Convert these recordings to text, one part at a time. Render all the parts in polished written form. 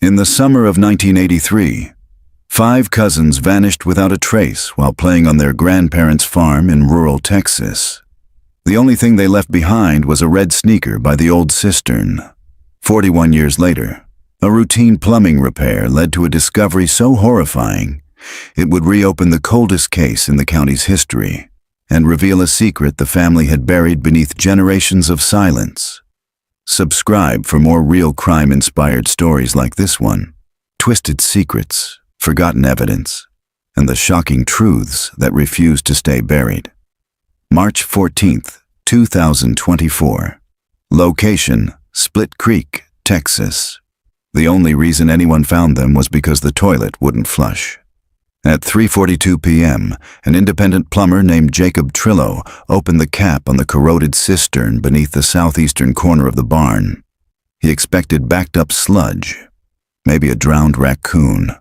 In the summer of 1983, 5 cousins vanished without a trace while playing on their grandparents' farm in rural Texas. The only thing they left behind was a red sneaker by the old cistern. 41 years later, a routine plumbing repair led to a discovery so horrifying it would reopen the coldest case in the county's history and reveal a secret the family had buried beneath generations of silence. Subscribe for more real crime-inspired stories like this one, twisted secrets, forgotten evidence, and the shocking truths that refuse to stay buried. March 14th, 2024. Location: Split Creek, Texas. The only reason anyone found them was because the toilet wouldn't flush. At 3:42 p.m., an independent plumber named Jacob Trillo opened the cap on the corroded cistern beneath the southeastern corner of the barn. He expected backed-up sludge, maybe a drowned raccoon.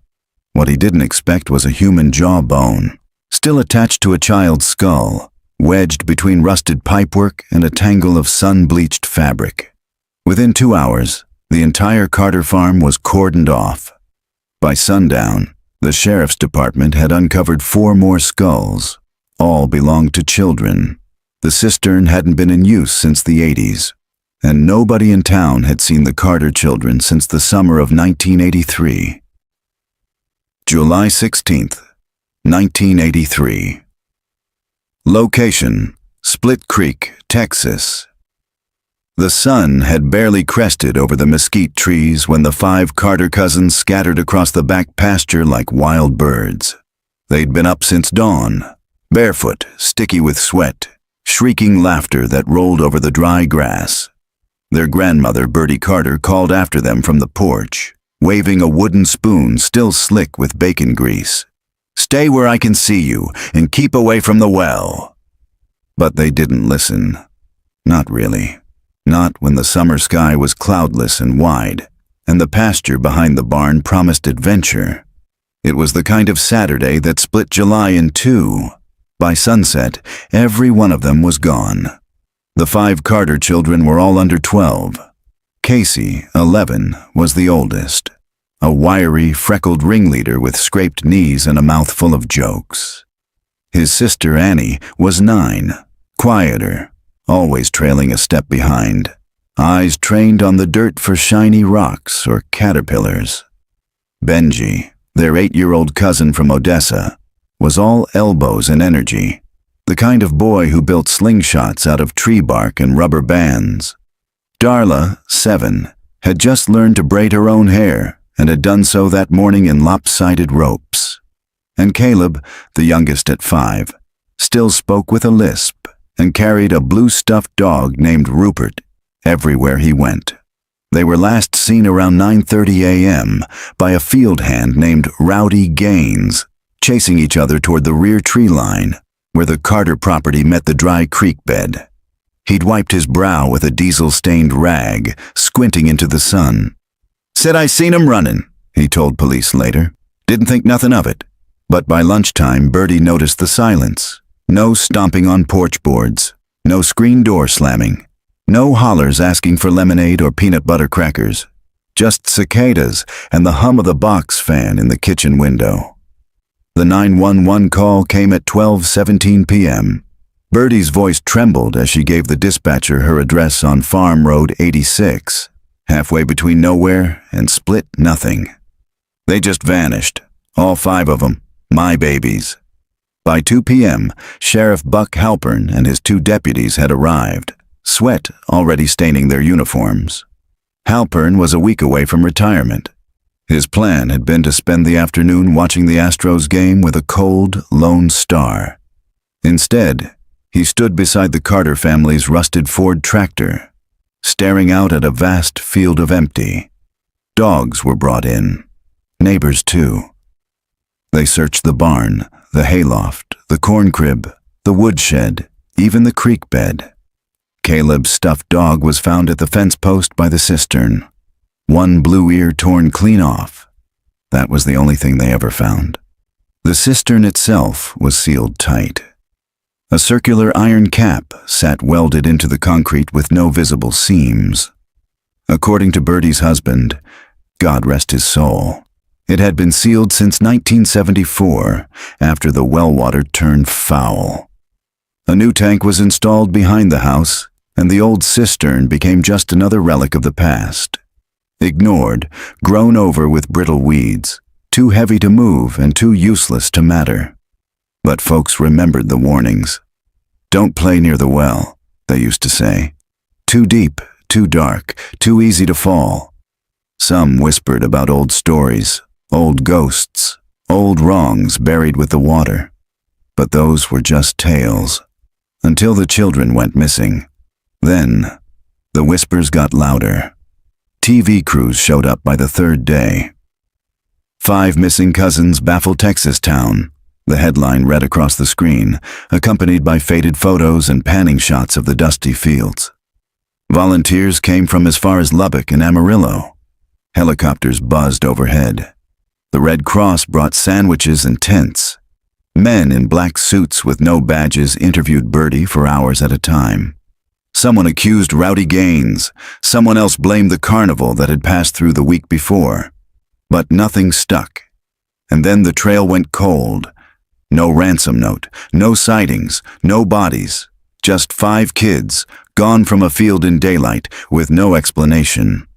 What he didn't expect was a human jawbone, still attached to a child's skull, wedged between rusted pipework and a tangle of sun-bleached fabric. Within 2 hours, the entire Carter farm was cordoned off. By sundown, the sheriff's department had uncovered 4 more skulls. All belonged to children. The cistern hadn't been in use since the 80s, and nobody in town had seen the Carter children since the summer of 1983. July 16th, 1983. Location: Split Creek, Texas. The sun had barely crested over the mesquite trees when the 5 Carter cousins scattered across the back pasture like wild birds. They'd been up since dawn, barefoot, sticky with sweat, shrieking laughter that rolled over the dry grass. Their grandmother, Bertie Carter, called after them from the porch, waving a wooden spoon still slick with bacon grease. "Stay where I can see you, and keep away from the well." But they didn't listen. Not really. Not when the summer sky was cloudless and wide, and the pasture behind the barn promised adventure. It was the kind of Saturday that split July in 2. By sunset, every one of them was gone. The 5 Carter children were all under 12. Casey, 11, was the oldest, a wiry, freckled ringleader with scraped knees and a mouth full of jokes. His sister Annie was 9, quieter, always trailing a step behind, eyes trained on the dirt for shiny rocks or caterpillars. Benji, their 8-year-old cousin from Odessa, was all elbows and energy, the kind of boy who built slingshots out of tree bark and rubber bands. Darla, 7, had just learned to braid her own hair and had done so that morning in lopsided ropes. And Caleb, the youngest at 5, still spoke with a lisp and carried a blue stuffed dog named Rupert everywhere he went. They were last seen around 9:30 a.m. by a field hand named Rowdy Gaines, chasing each other toward the rear tree line, where the Carter property met the dry creek bed. He'd wiped his brow with a diesel-stained rag, squinting into the sun. "Said I seen him running," he told police later. "Didn't think nothing of it." But by lunchtime, Bertie noticed the silence. No stomping on porch boards, no screen door slamming, no hollers asking for lemonade or peanut butter crackers, just cicadas and the hum of the box fan in the kitchen window. The 911 call came at 12:17 p.m. Bertie's voice trembled as she gave the dispatcher her address on Farm Road 86, halfway between nowhere and Split nothing. They just vanished, all 5 of them, my babies. By 2 p.m., Sheriff Buck Halpern and his 2 deputies had arrived, sweat already staining their uniforms. Halpern was a week away from retirement. His plan had been to spend the afternoon watching the Astros game with a cold, lone star. Instead, he stood beside the Carter family's rusted Ford tractor, staring out at a vast field of empty. Dogs were brought in, neighbors too. They searched the barn, the hayloft, the corn crib, the woodshed, even the creek bed. Caleb's stuffed dog was found at the fence post by the cistern, one blue ear torn clean off. That was the only thing they ever found. The cistern itself was sealed tight. A circular iron cap sat welded into the concrete with no visible seams. According to Bertie's husband, God rest his soul. It had been sealed since 1974, after the well water turned foul. A new tank was installed behind the house, and the old cistern became just another relic of the past. Ignored, grown over with brittle weeds, too heavy to move and too useless to matter. But folks remembered the warnings. "Don't play near the well," they used to say. "Too deep, too dark, too easy to fall." Some whispered about old stories, old ghosts, old wrongs buried with the water. But those were just tales, until the children went missing. Then, the whispers got louder. TV crews showed up by the third day. "5 missing cousins baffle Texas town," the headline read across the screen, accompanied by faded photos and panning shots of the dusty fields. Volunteers came from as far as Lubbock and Amarillo. Helicopters buzzed overhead. The Red Cross brought sandwiches and tents. Men in black suits with no badges interviewed Birdie for hours at a time. Someone accused Rowdy Gaines. Someone else blamed the carnival that had passed through the week before. But nothing stuck. And then the trail went cold. No ransom note, no sightings, no bodies. Just 5 kids, gone from a field in daylight, with no explanation.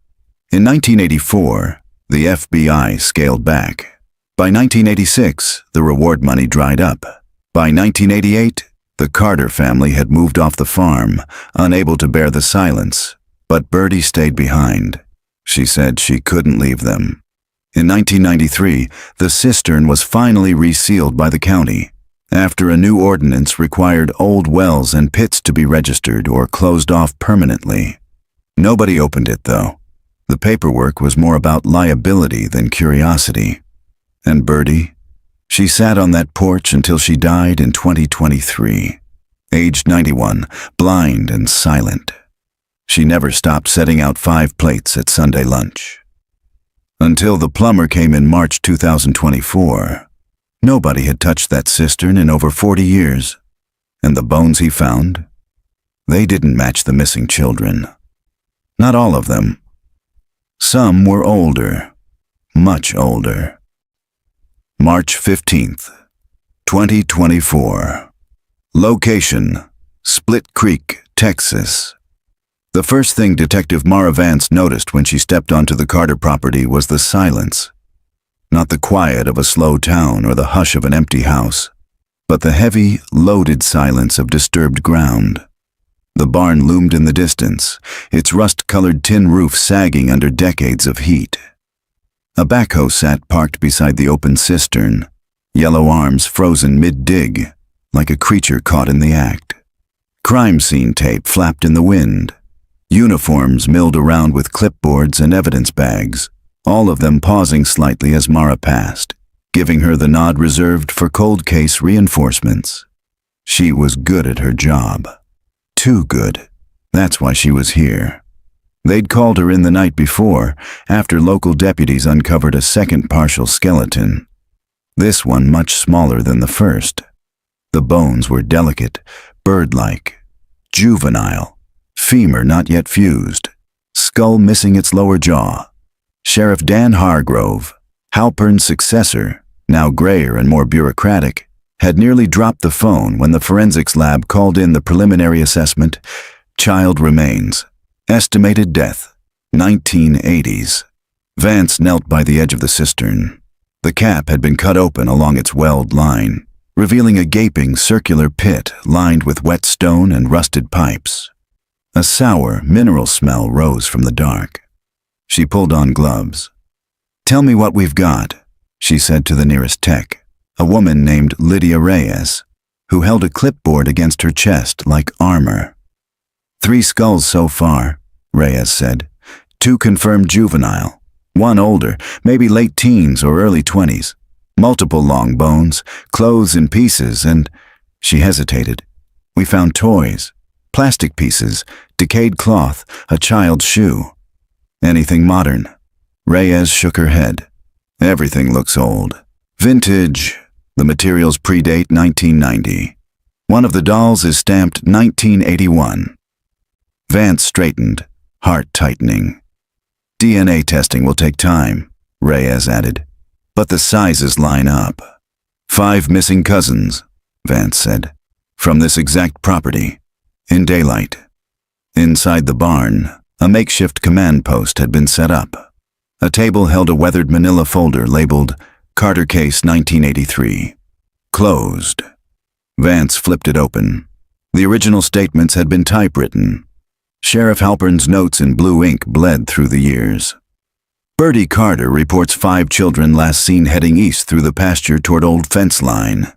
In 1984, the FBI scaled back. By 1986, the reward money dried up. By 1988, the Carter family had moved off the farm, unable to bear the silence. But Birdie stayed behind. She said she couldn't leave them. In 1993, the cistern was finally resealed by the county, after a new ordinance required old wells and pits to be registered or closed off permanently. Nobody opened it, though. The paperwork was more about liability than curiosity. And Birdie? She sat on that porch until she died in 2023, aged 91, blind and silent. She never stopped setting out 5 plates at Sunday lunch. Until the plumber came in March 2024. Nobody had touched that cistern in over 40 years. And the bones he found? They didn't match the missing children. Not all of them. Some were older, much older. March 15th, 2024. Location: Split Creek, Texas. The first thing Detective Mara Vance noticed when she stepped onto the Carter property was the silence. Not the quiet of a slow town or the hush of an empty house, but the heavy, loaded silence of disturbed ground. The barn loomed in the distance, its rust-colored tin roof sagging under decades of heat. A backhoe sat parked beside the open cistern, yellow arms frozen mid-dig, like a creature caught in the act. Crime scene tape flapped in the wind. Uniforms milled around with clipboards and evidence bags, all of them pausing slightly as Mara passed, giving her the nod reserved for cold case reinforcements. She was good at her job. Too good. That's why she was here. They'd called her in the night before, after local deputies uncovered a second partial skeleton. This one much smaller than the first. The bones were delicate, bird-like, juvenile. Femur not yet fused, skull missing its lower jaw. Sheriff Dan Hargrove, Halpern's successor, now grayer and more bureaucratic, had nearly dropped the phone when the forensics lab called in the preliminary assessment. Child remains. Estimated death, 1980s. Vance knelt by the edge of the cistern. The cap had been cut open along its weld line, revealing a gaping circular pit lined with wet stone and rusted pipes. A sour, mineral smell rose from the dark. She pulled on gloves. "Tell me what we've got," she said to the nearest tech, a woman named Lydia Reyes, who held a clipboard against her chest like armor. "3 skulls so far," Reyes said. 2 confirmed juvenile, 1 older, maybe late teens or early 20s. Multiple long bones, clothes in pieces, and—" She hesitated. "We found toys. Plastic pieces, decayed cloth, a child's shoe. Anything modern?" Reyes shook her head. "Everything looks old. Vintage. The materials predate 1990. One of the dolls is stamped 1981. Vance straightened, heart tightening. DNA testing will take time, Reyes added. But the sizes line up. 5 missing cousins, Vance said, from this exact property, in daylight. Inside the barn, a makeshift command post had been set up. A table held a weathered manila folder labeled Carter Case 1983. Closed. Vance flipped it open. The original statements had been typewritten. Sheriff Halpern's notes in blue ink bled through the years. Bertie Carter reports 5 children last seen heading east through the pasture toward Old Fence Line.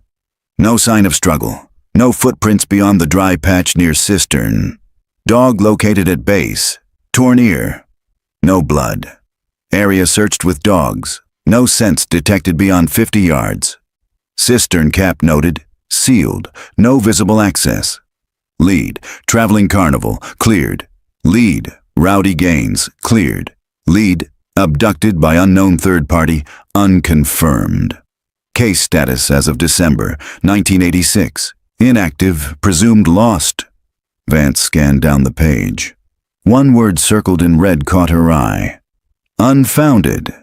No sign of struggle. No footprints beyond the dry patch near cistern. Dog located at base. Torn ear. No blood. Area searched with dogs. No scents detected beyond 50 yards. Cistern cap noted. Sealed. No visible access. Lead. Traveling carnival. Cleared. Lead. Rowdy Gaines. Cleared. Lead. Abducted by unknown third party. Unconfirmed. Case status as of December 1986. Inactive. Presumed lost. Vance scanned down the page. One word circled in red caught her eye. Unfounded.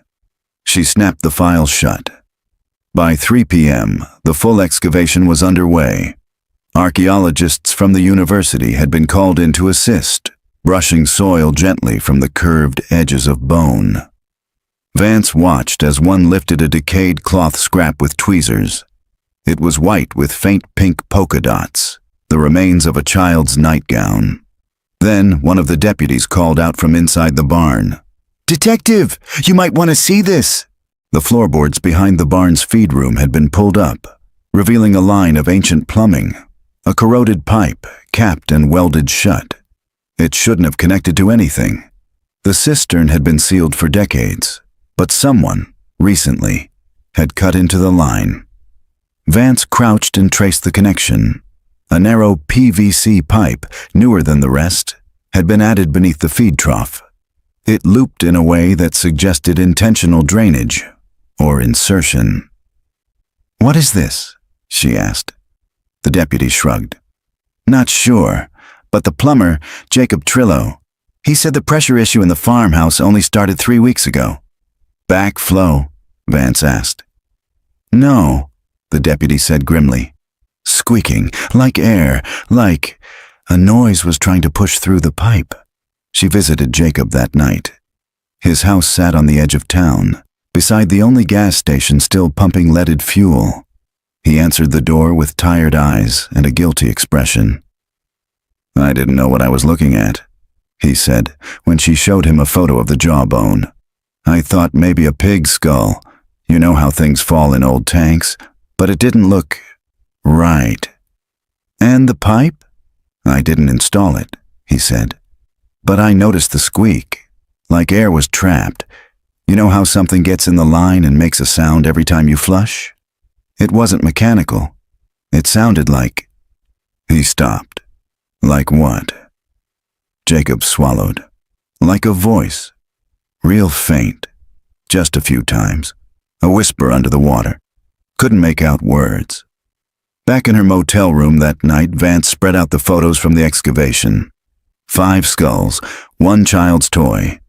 She snapped the file shut. By 3 p.m., the full excavation was underway. Archaeologists from the university had been called in to assist, brushing soil gently from the curved edges of bone. Vance watched as one lifted a decayed cloth scrap with tweezers. It was white with faint pink polka dots, the remains of a child's nightgown. Then one of the deputies called out from inside the barn. "Detective, you might want to see this." The floorboards behind the barn's feed room had been pulled up, revealing a line of ancient plumbing, a corroded pipe, capped and welded shut. It shouldn't have connected to anything. The cistern had been sealed for decades, but someone, recently, had cut into the line. Vance crouched and traced the connection. A narrow PVC pipe, newer than the rest, had been added beneath the feed trough. It looped in a way that suggested intentional drainage, or insertion. "What is this?" she asked. The deputy shrugged. "Not sure, but the plumber, Jacob Trillo, he said the pressure issue in the farmhouse only started 3 weeks ago." "Backflow?" Vance asked. "No," the deputy said grimly. "Squeaking, like air, like a noise was trying to push through the pipe." She visited Jacob that night. His house sat on the edge of town, beside the only gas station still pumping leaded fuel. He answered the door with tired eyes and a guilty expression. "I didn't know what I was looking at," he said, when she showed him a photo of the jawbone. "I thought maybe a pig skull. You know how things fall in old tanks, but it didn't look right." "And the pipe?" "I didn't install it," he said. "But I noticed the squeak, like air was trapped. You know how something gets in the line and makes a sound every time you flush? It wasn't mechanical. It sounded like..." He stopped. "Like what?" Jacob swallowed. "Like a voice. Real faint. Just a few times. A whisper under the water. Couldn't make out words." Back in her motel room that night, Vance spread out the photos from the excavation. 5 skulls, 1 child's toy,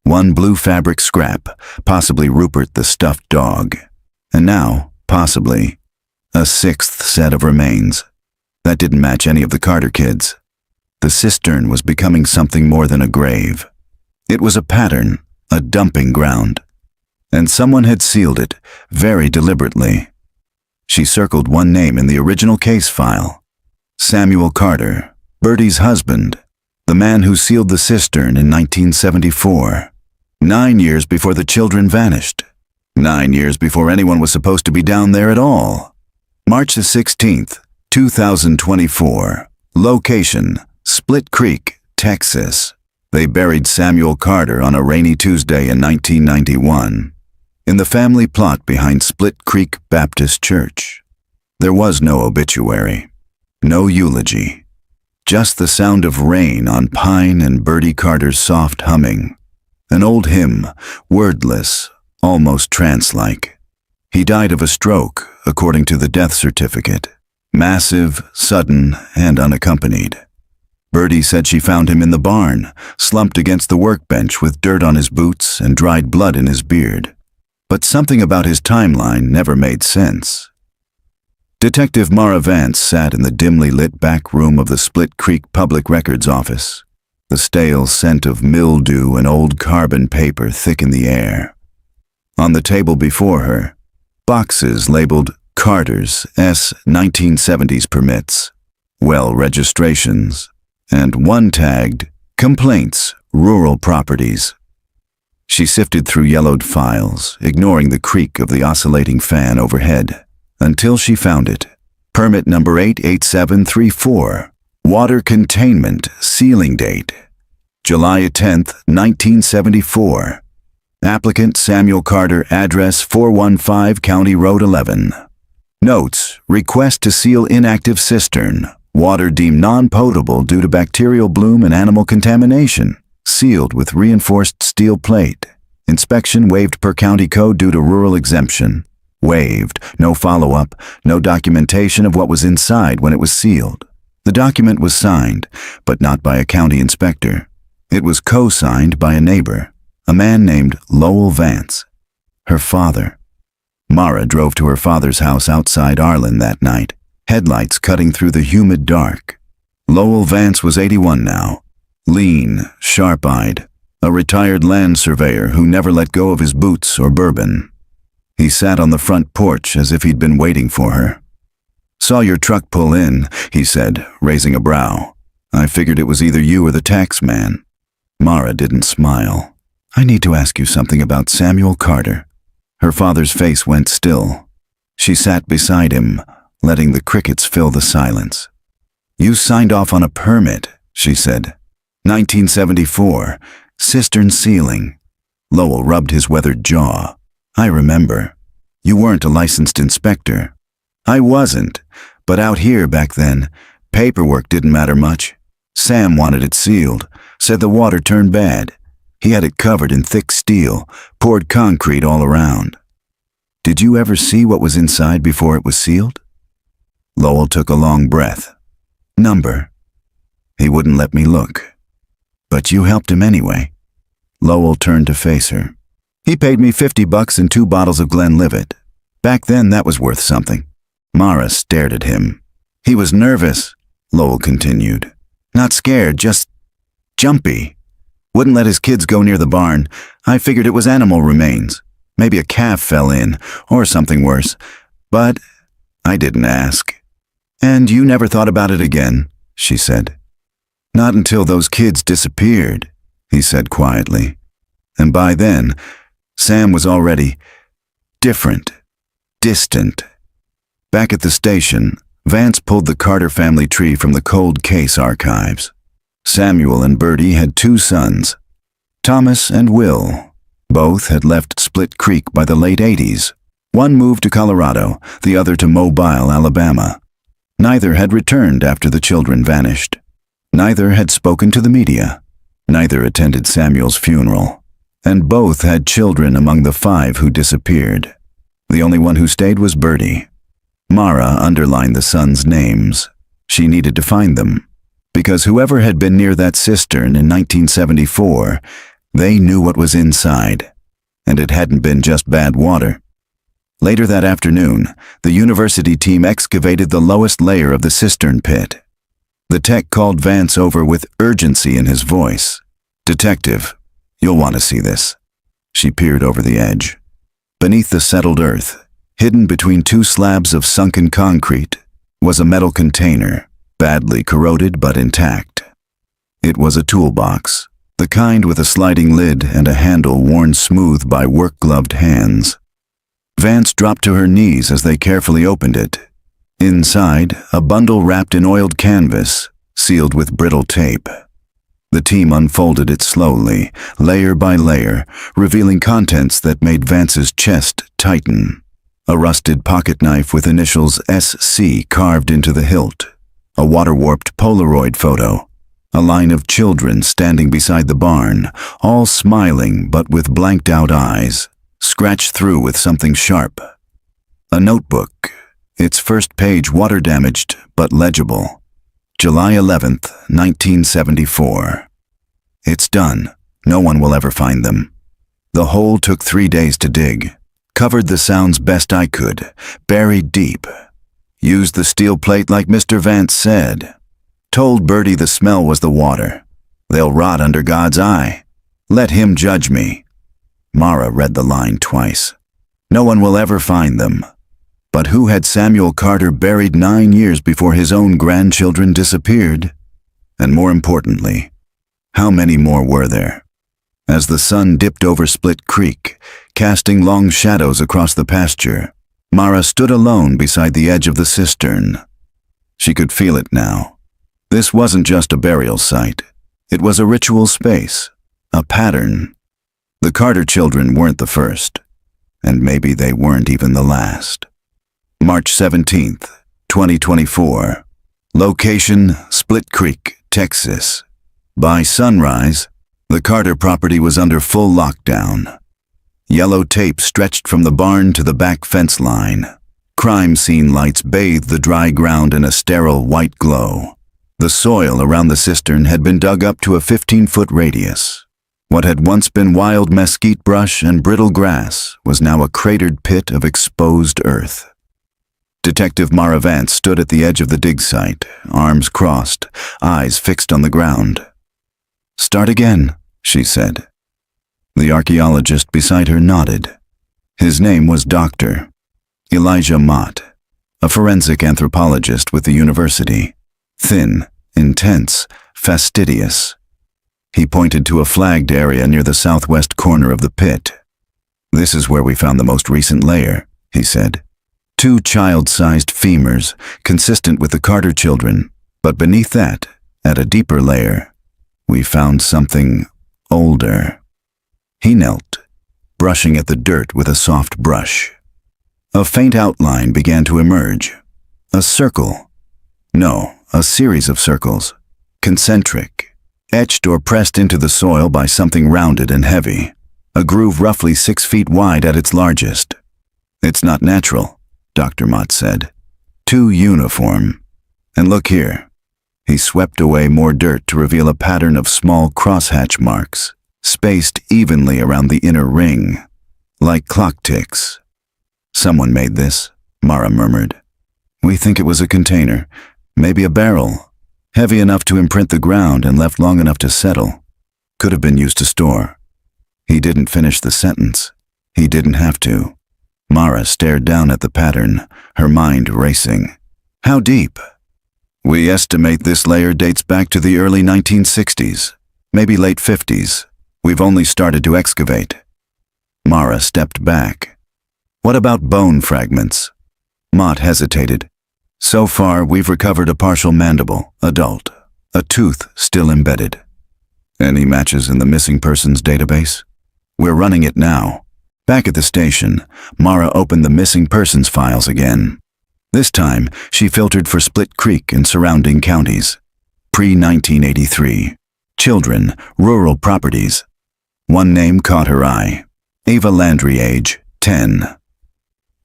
1 blue fabric scrap, possibly Rupert the stuffed dog, and now, possibly, a 6th set of remains. That didn't match any of the Carter kids. The cistern was becoming something more than a grave. It was a pattern, a dumping ground. And someone had sealed it, very deliberately. She circled one name in the original case file. Samuel Carter, Bertie's husband, the man who sealed the cistern in 1974. 9 years before the children vanished. 9 years before anyone was supposed to be down there at all. March the 16th, 2024. Location, Split Creek, Texas. They buried Samuel Carter on a rainy Tuesday in 1991. In the family plot behind Split Creek Baptist Church. There was no obituary. No eulogy. Just the sound of rain on Pine and Bertie Carter's soft humming. An old hymn, wordless, almost trance-like. He died of a stroke, according to the death certificate. Massive, sudden, and unaccompanied. Bertie said she found him in the barn, slumped against the workbench with dirt on his boots and dried blood in his beard. But something about his timeline never made sense. Detective Mara Vance sat in the dimly lit back room of the Split Creek Public Records Office. The stale scent of mildew and old carbon paper thick in the air. On the table before her, boxes labeled Carter's S 1970s permits, well registrations, and one tagged Complaints, Rural Properties. She sifted through yellowed files, ignoring the creak of the oscillating fan overhead, until she found it. Permit number 88734, Water Containment, Sealing Date, July 10th, 1974. Applicant Samuel Carter, address 415 County Road 11. Notes, request to seal inactive cistern. Water deemed non-potable due to bacterial bloom and animal contamination. Sealed with reinforced steel plate. Inspection waived per county code due to rural exemption. Waived. No follow-up, no documentation of what was inside when it was sealed. The document was signed, but not by a county inspector. It was co-signed by a neighbor, a man named Lowell Vance, her father. Mara drove to her father's house outside Arlen that night, headlights cutting through the humid dark. Lowell Vance was 81 now, lean, sharp-eyed, a retired land surveyor who never let go of his boots or bourbon. He sat on the front porch as if he'd been waiting for her. "Saw your truck pull in," he said, raising a brow. "I figured it was either you or the tax man." Mara didn't smile. "I need to ask you something about Samuel Carter." Her father's face went still. She sat beside him, letting the crickets fill the silence. "You signed off on a permit," she said. 1974, cistern sealing." Lowell rubbed his weathered jaw. "I remember. You weren't a licensed inspector." "I wasn't, but out here back then, paperwork didn't matter much. Sam wanted it sealed, said the water turned bad. He had it covered in thick steel, poured concrete all around." "Did you ever see what was inside before it was sealed?" Lowell took a long breath. "Number." "He wouldn't let me look." "But you helped him anyway." Lowell turned to face her. "He paid me $50 and 2 bottles of Glenlivet. Back then that was worth something." Mara stared at him. "He was nervous," Lowell continued. "Not scared, just jumpy. Wouldn't let his kids go near the barn. I figured it was animal remains. Maybe a calf fell in, or something worse. But I didn't ask." "And you never thought about it again," she said. "Not until those kids disappeared," he said quietly. "And by then, Sam was already different, distant." Back at the station, Vance pulled the Carter family tree from the cold case archives. Samuel and Bertie had 2 sons, Thomas and Will. Both had left Split Creek by the late 80s. One moved to Colorado, the other to Mobile, Alabama. Neither had returned after the children vanished. Neither had spoken to the media. Neither attended Samuel's funeral. And both had children among the 5 who disappeared. The only one who stayed was Bertie. Mara underlined the sons' names. She needed to find them, because whoever had been near that cistern in 1974, they knew what was inside, and it hadn't been just bad water. Later that afternoon, the university team excavated the lowest layer of the cistern pit. The tech called Vance over with urgency in his voice. "Detective, you'll want to see this." She peered over the edge. Beneath the settled earth, hidden between 2 slabs of sunken concrete, was a metal container, badly corroded but intact. It was a toolbox, the kind with a sliding lid and a handle worn smooth by work-gloved hands. Vance dropped to her knees as they carefully opened it. Inside, a bundle wrapped in oiled canvas, sealed with brittle tape. The team unfolded it slowly, layer by layer, revealing contents that made Vance's chest tighten. A rusted pocket knife with initials SC carved into the hilt. A water-warped Polaroid photo. A line of children standing beside the barn, all smiling but with blanked-out eyes, scratched through with something sharp. A notebook, its first page water-damaged but legible. July 11th, 1974. It's done. No one will ever find them. The hole took 3 days to dig. Covered the sounds best I could. Buried deep. Used the steel plate like Mr. Vance said. Told Bertie the smell was the water. They'll rot under God's eye. Let him judge me. Mara read the line twice. No one will ever find them. But who had Samuel Carter buried 9 years before his own grandchildren disappeared? And more importantly, how many more were there? As the sun dipped over Split Creek, casting long shadows across the pasture, Mara stood alone beside the edge of the cistern. She could feel it now. This wasn't just a burial site. It was a ritual space, a pattern. The Carter children weren't the first, and maybe they weren't even the last. March 17th, 2024. Location, Split Creek, Texas. By sunrise, the Carter property was under full lockdown. Yellow tape stretched from the barn to the back fence line. Crime scene lights bathed the dry ground in a sterile white glow. The soil around the cistern had been dug up to a 15-foot radius. What had once been wild mesquite brush and brittle grass was now a cratered pit of exposed earth. Detective Mara Vance stood at the edge of the dig site, arms crossed, eyes fixed on the ground. "Start again," she said. The archaeologist beside her nodded. His name was Dr. Elijah Mott, a forensic anthropologist with the university. Thin, intense, fastidious. He pointed to a flagged area near the southwest corner of the pit. "This is where we found the most recent layer," he said. 2 child-sized femurs, consistent with the Carter children, but beneath that, at a deeper layer, we found something older. He knelt, brushing at the dirt with a soft brush. A faint outline began to emerge. A circle. No, a series of circles. Concentric. Etched or pressed into the soil by something rounded and heavy. A groove roughly 6 feet wide at its largest. "It's not natural," Dr. Mott said. "Too uniform. And look here." He swept away more dirt to reveal a pattern of small crosshatch marks, spaced evenly around the inner ring, like clock ticks. "Someone made this," Mara murmured. "We think it was a container, maybe a barrel, heavy enough to imprint the ground and left long enough to settle. Could have been used to store." He didn't finish the sentence. He didn't have to. Mara stared down at the pattern, her mind racing. "How deep?" "We estimate this layer dates back to the early 1960s, maybe late 50s. We've only started to excavate." Mara stepped back. "What about bone fragments?" Mott hesitated. "So far, we've recovered a partial mandible, adult, a tooth still embedded." "Any matches in the missing persons database?" "We're running it now." Back at the station, Mara opened the missing persons files again. This time, she filtered for Split Creek and surrounding counties. Pre-1983. Children, rural properties. One name caught her eye. Ava Landry, age 10.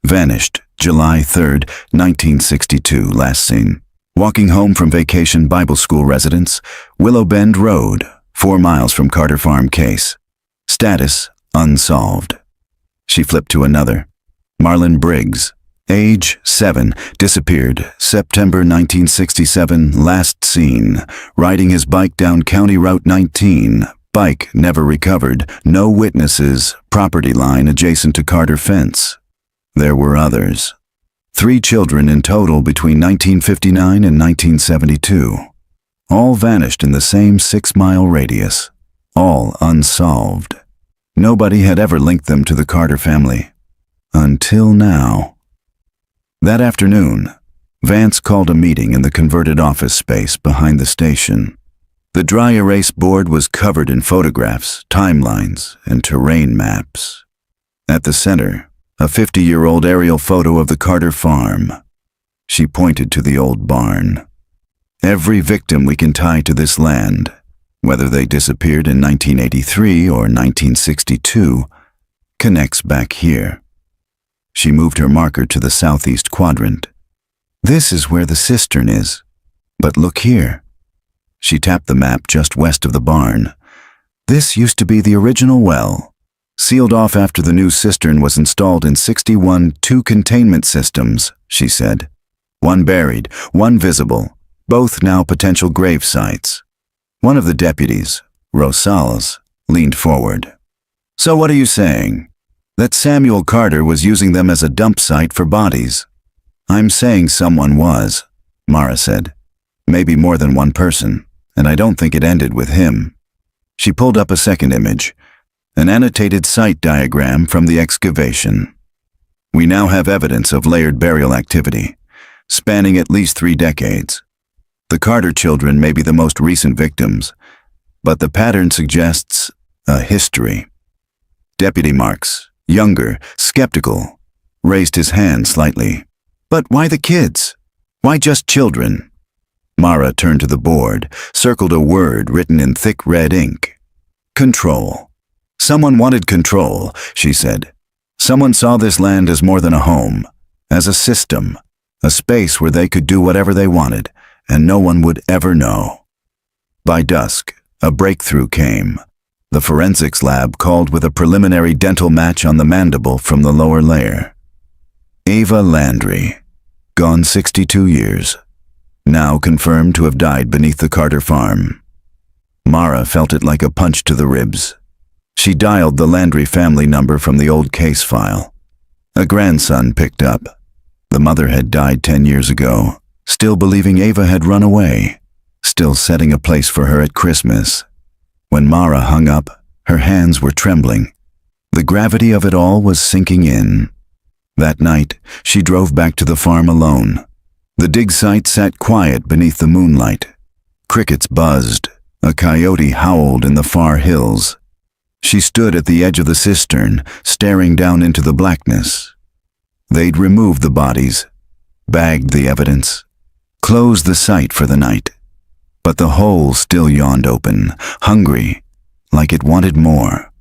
Vanished, July 3rd, 1962, last seen. Walking home from vacation Bible school residence, Willow Bend Road, 4 miles from Carter Farm case. Status, unsolved. She flipped to another. Marlon Briggs, age 7, disappeared, September 1967, last seen, riding his bike down County Route 19. Bike never recovered, no witnesses, property line adjacent to Carter fence. There were others. 3 children in total between 1959 and 1972. All vanished in the same 6-mile radius. All unsolved. Nobody had ever linked them to the Carter family. Until now. That afternoon, Vance called a meeting in the converted office space behind the station. The dry erase board was covered in photographs, timelines, and terrain maps. At the center, a 50-year-old aerial photo of the Carter farm. She pointed to the old barn. "Every victim we can tie to this land, whether they disappeared in 1983 or 1962, connects back here." She moved her marker to the southeast quadrant. "This is where the cistern is." But look here. She tapped the map just west of the barn. This used to be the original well, sealed off after the new cistern was installed in 61, 2 containment systems, she said. One buried, one visible, both now potential grave sites. One of the deputies, Rosales, leaned forward. So what are you saying? That Samuel Carter was using them as a dump site for bodies? I'm saying someone was, Mara said. Maybe more than one person, and I don't think it ended with him. She pulled up a second image, an annotated site diagram from the excavation. We now have evidence of layered burial activity, spanning at least 3 decades. The Carter children may be the most recent victims, but the pattern suggests a history. Deputy Marks, younger, skeptical, raised his hand slightly. But why the kids? Why just children? Mara turned to the board, circled a word written in thick red ink. Control. Someone wanted control, she said. Someone saw this land as more than a home, as a system, a space where they could do whatever they wanted, and no one would ever know. By dusk, a breakthrough came. The forensics lab called with a preliminary dental match on the mandible from the lower layer. Ava Landry, gone 62 years, now confirmed to have died beneath the Carter farm. Mara felt it like a punch to the ribs. She dialed the Landry family number from the old case file. A grandson picked up. The mother had died 10 years ago, still believing Ava had run away, still setting a place for her at Christmas. When Mara hung up, her hands were trembling. The gravity of it all was sinking in. That night, she drove back to the farm alone. The dig site sat quiet beneath the moonlight. Crickets buzzed. A coyote howled in the far hills. She stood at the edge of the cistern, staring down into the blackness. They'd removed the bodies, bagged the evidence, closed the site for the night. But the hole still yawned open, hungry, like it wanted more.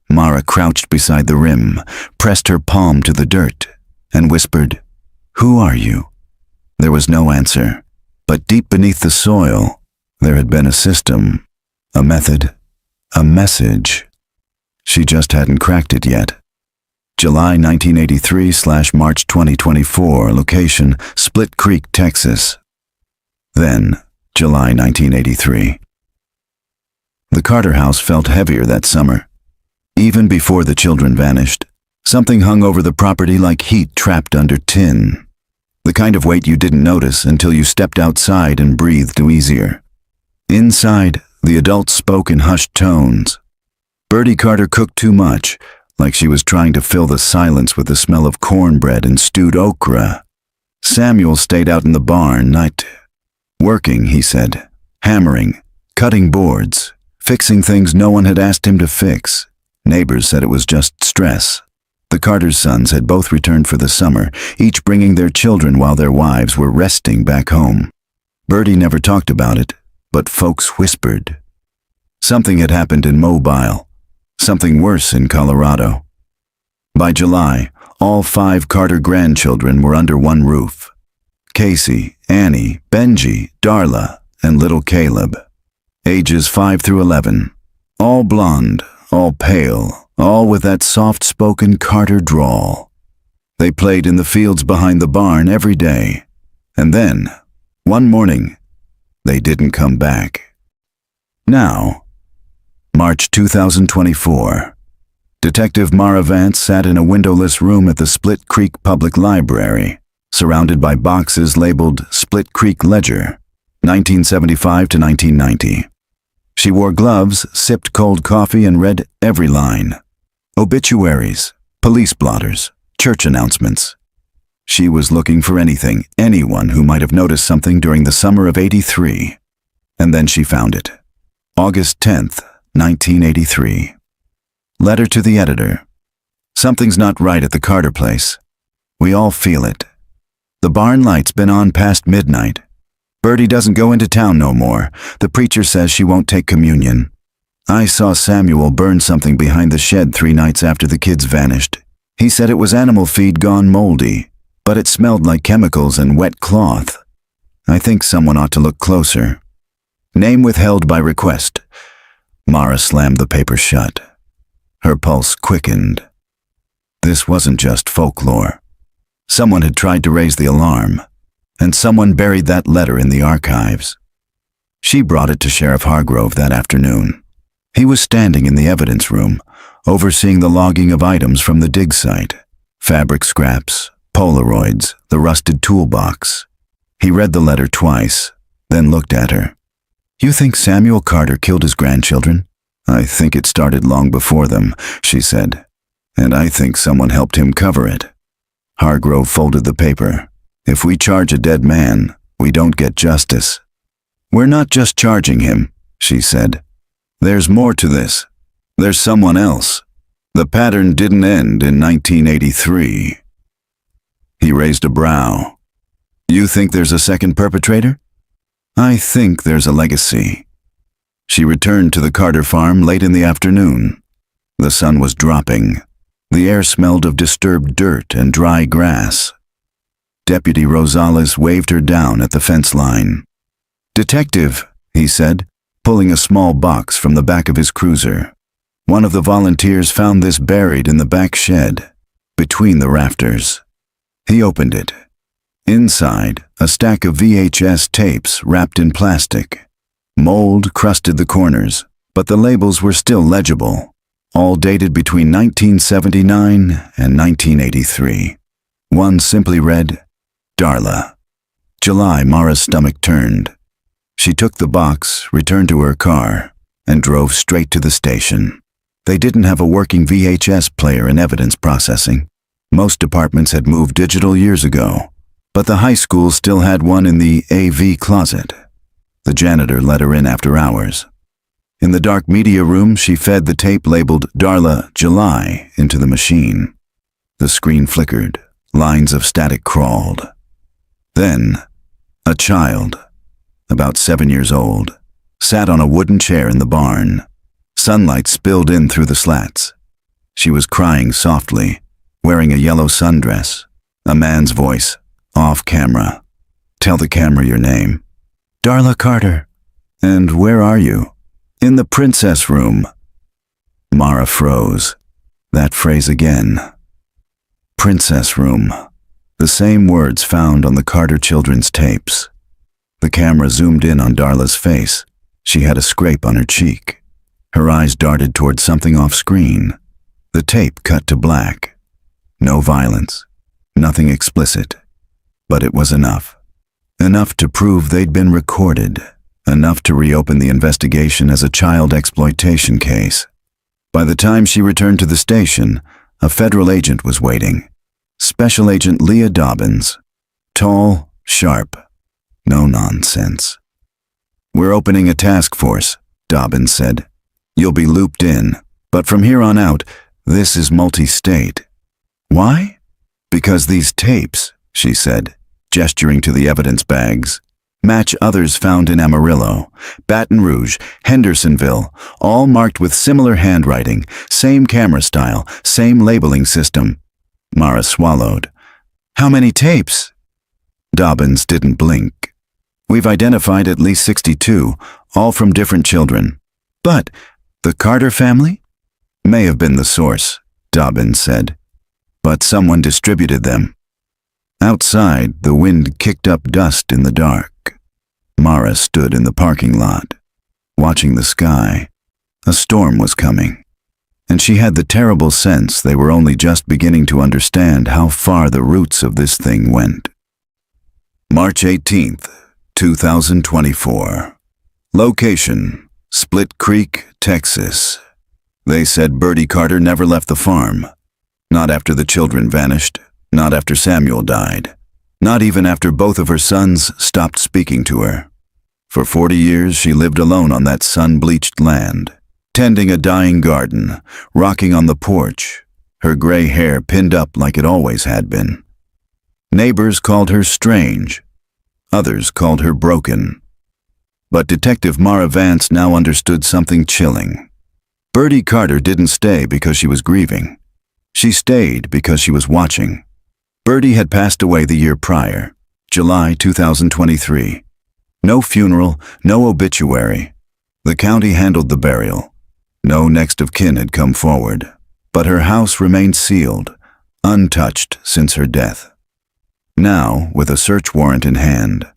Mara crouched beside the rim, pressed her palm to the dirt, and whispered, "Who are you?" There was no answer, but deep beneath the soil, there had been a system, a method, a message. She just hadn't cracked it yet. July 1983/March 2024, location, Split Creek, Texas. Then, July 1983. The Carter house felt heavier that summer. Even before the children vanished, something hung over the property like heat trapped under tin. The kind of weight you didn't notice until you stepped outside and breathed easier. Inside, the adults spoke in hushed tones. Bertie Carter cooked too much, like she was trying to fill the silence with the smell of cornbread and stewed okra. Samuel stayed out in the barn, working, he said, hammering, cutting boards, fixing things no one had asked him to fix. Neighbors said it was just stress. The Carter's sons had both returned for the summer, each bringing their children while their wives were resting back home. Bertie never talked about it, but folks whispered. Something had happened in Mobile, something worse in Colorado. By July, all 5 Carter grandchildren were under one roof. Casey, Annie, Benji, Darla, and little Caleb. Ages 5 through 11. All blonde, all pale, all with that soft-spoken Carter drawl. They played in the fields behind the barn every day. And then, one morning, they didn't come back. Now, March 2024. Detective Mara Vance sat in a windowless room at the Split Creek Public Library, surrounded by boxes labeled Split Creek Ledger, 1975 to 1990. She wore gloves, sipped cold coffee, and read every line. Obituaries, police blotters, church announcements. She was looking for anything, anyone who might have noticed something during the summer of '83. And then she found it. August 10th, 1983. Letter to the editor. Something's not right at the Carter place. We all feel it. The barn light's been on past midnight. Bertie doesn't go into town no more. The preacher says she won't take communion. I saw Samuel burn something behind the shed 3 nights after the kids vanished. He said it was animal feed gone moldy, but it smelled like chemicals and wet cloth. I think someone ought to look closer. Name withheld by request. Mara slammed the paper shut. Her pulse quickened. This wasn't just folklore. Someone had tried to raise the alarm, and someone buried that letter in the archives. She brought it to Sheriff Hargrove that afternoon. He was standing in the evidence room, overseeing the logging of items from the dig site. Fabric scraps, Polaroids, the rusted toolbox. He read the letter twice, then looked at her. You think Samuel Carter killed his grandchildren? I think it started long before them, she said. And I think someone helped him cover it. Hargrove folded the paper. If we charge a dead man, we don't get justice. We're not just charging him, she said. There's more to this. There's someone else. The pattern didn't end in 1983. He raised a brow. You think there's a second perpetrator? I think there's a legacy. She returned to the Carter farm late in the afternoon. The sun was dropping. The air smelled of disturbed dirt and dry grass. Deputy Rosales waved her down at the fence line. Detective, he said, pulling a small box from the back of his cruiser. One of the volunteers found this buried in the back shed, between the rafters. He opened it. Inside, a stack of VHS tapes wrapped in plastic. Mold crusted the corners, but the labels were still legible, all dated between 1979 and 1983. One simply read, Darla. July. Mara's stomach turned. She took the box, returned to her car, and drove straight to the station. They didn't have a working VHS player in evidence processing. Most departments had moved digital years ago, but the high school still had one in the AV closet. The janitor let her in after hours. In the dark media room, she fed the tape labeled Darla July into the machine. The screen flickered. Lines of static crawled. Then, a child, about 7 years old, sat on a wooden chair in the barn. Sunlight spilled in through the slats. She was crying softly, wearing a yellow sundress. A man's voice, off camera. Tell the camera your name. Darla Carter. And where are you? In the princess room. Mara froze. That phrase again. Princess room. The same words found on the Carter children's tapes. The camera zoomed in on Darla's face. She had a scrape on her cheek. Her eyes darted toward something off screen. The tape cut to black. No violence. Nothing explicit. But it was enough. Enough to prove they'd been recorded. Enough to reopen the investigation as a child exploitation case. By the time she returned to the station, a federal agent was waiting. Special Agent Leah Dobbins. Tall, sharp. No nonsense. We're opening a task force, Dobbins said. You'll be looped in, but from here on out, this is multi-state. Why? Because these tapes, she said, gesturing to the evidence bags, match others found in Amarillo, Baton Rouge, Hendersonville, all marked with similar handwriting, same camera style, same labeling system. Mara swallowed. How many tapes? Dobbins didn't blink. We've identified at least 62, all from different children. But the Carter family? May have been the source, Dobbins said. But someone distributed them. Outside, the wind kicked up dust in the dark. Mara stood in the parking lot, watching the sky. A storm was coming, and she had the terrible sense they were only just beginning to understand how far the roots of this thing went. March 18th, 2024. Location, Split Creek, Texas. They said Bertie Carter never left the farm. Not after the children vanished, not after Samuel died, not even after both of her sons stopped speaking to her. For 40 years she lived alone on that sun-bleached land, tending a dying garden, rocking on the porch, her gray hair pinned up like it always had been. Neighbors called her strange. Others called her broken. But Detective Mara Vance now understood something chilling. Bertie Carter didn't stay because she was grieving. She stayed because she was watching. Bertie had passed away the year prior. July 2023. No funeral, no obituary. The county handled the burial. No next of kin had come forward, but her house remained sealed, untouched since her death. Now, with a search warrant in hand,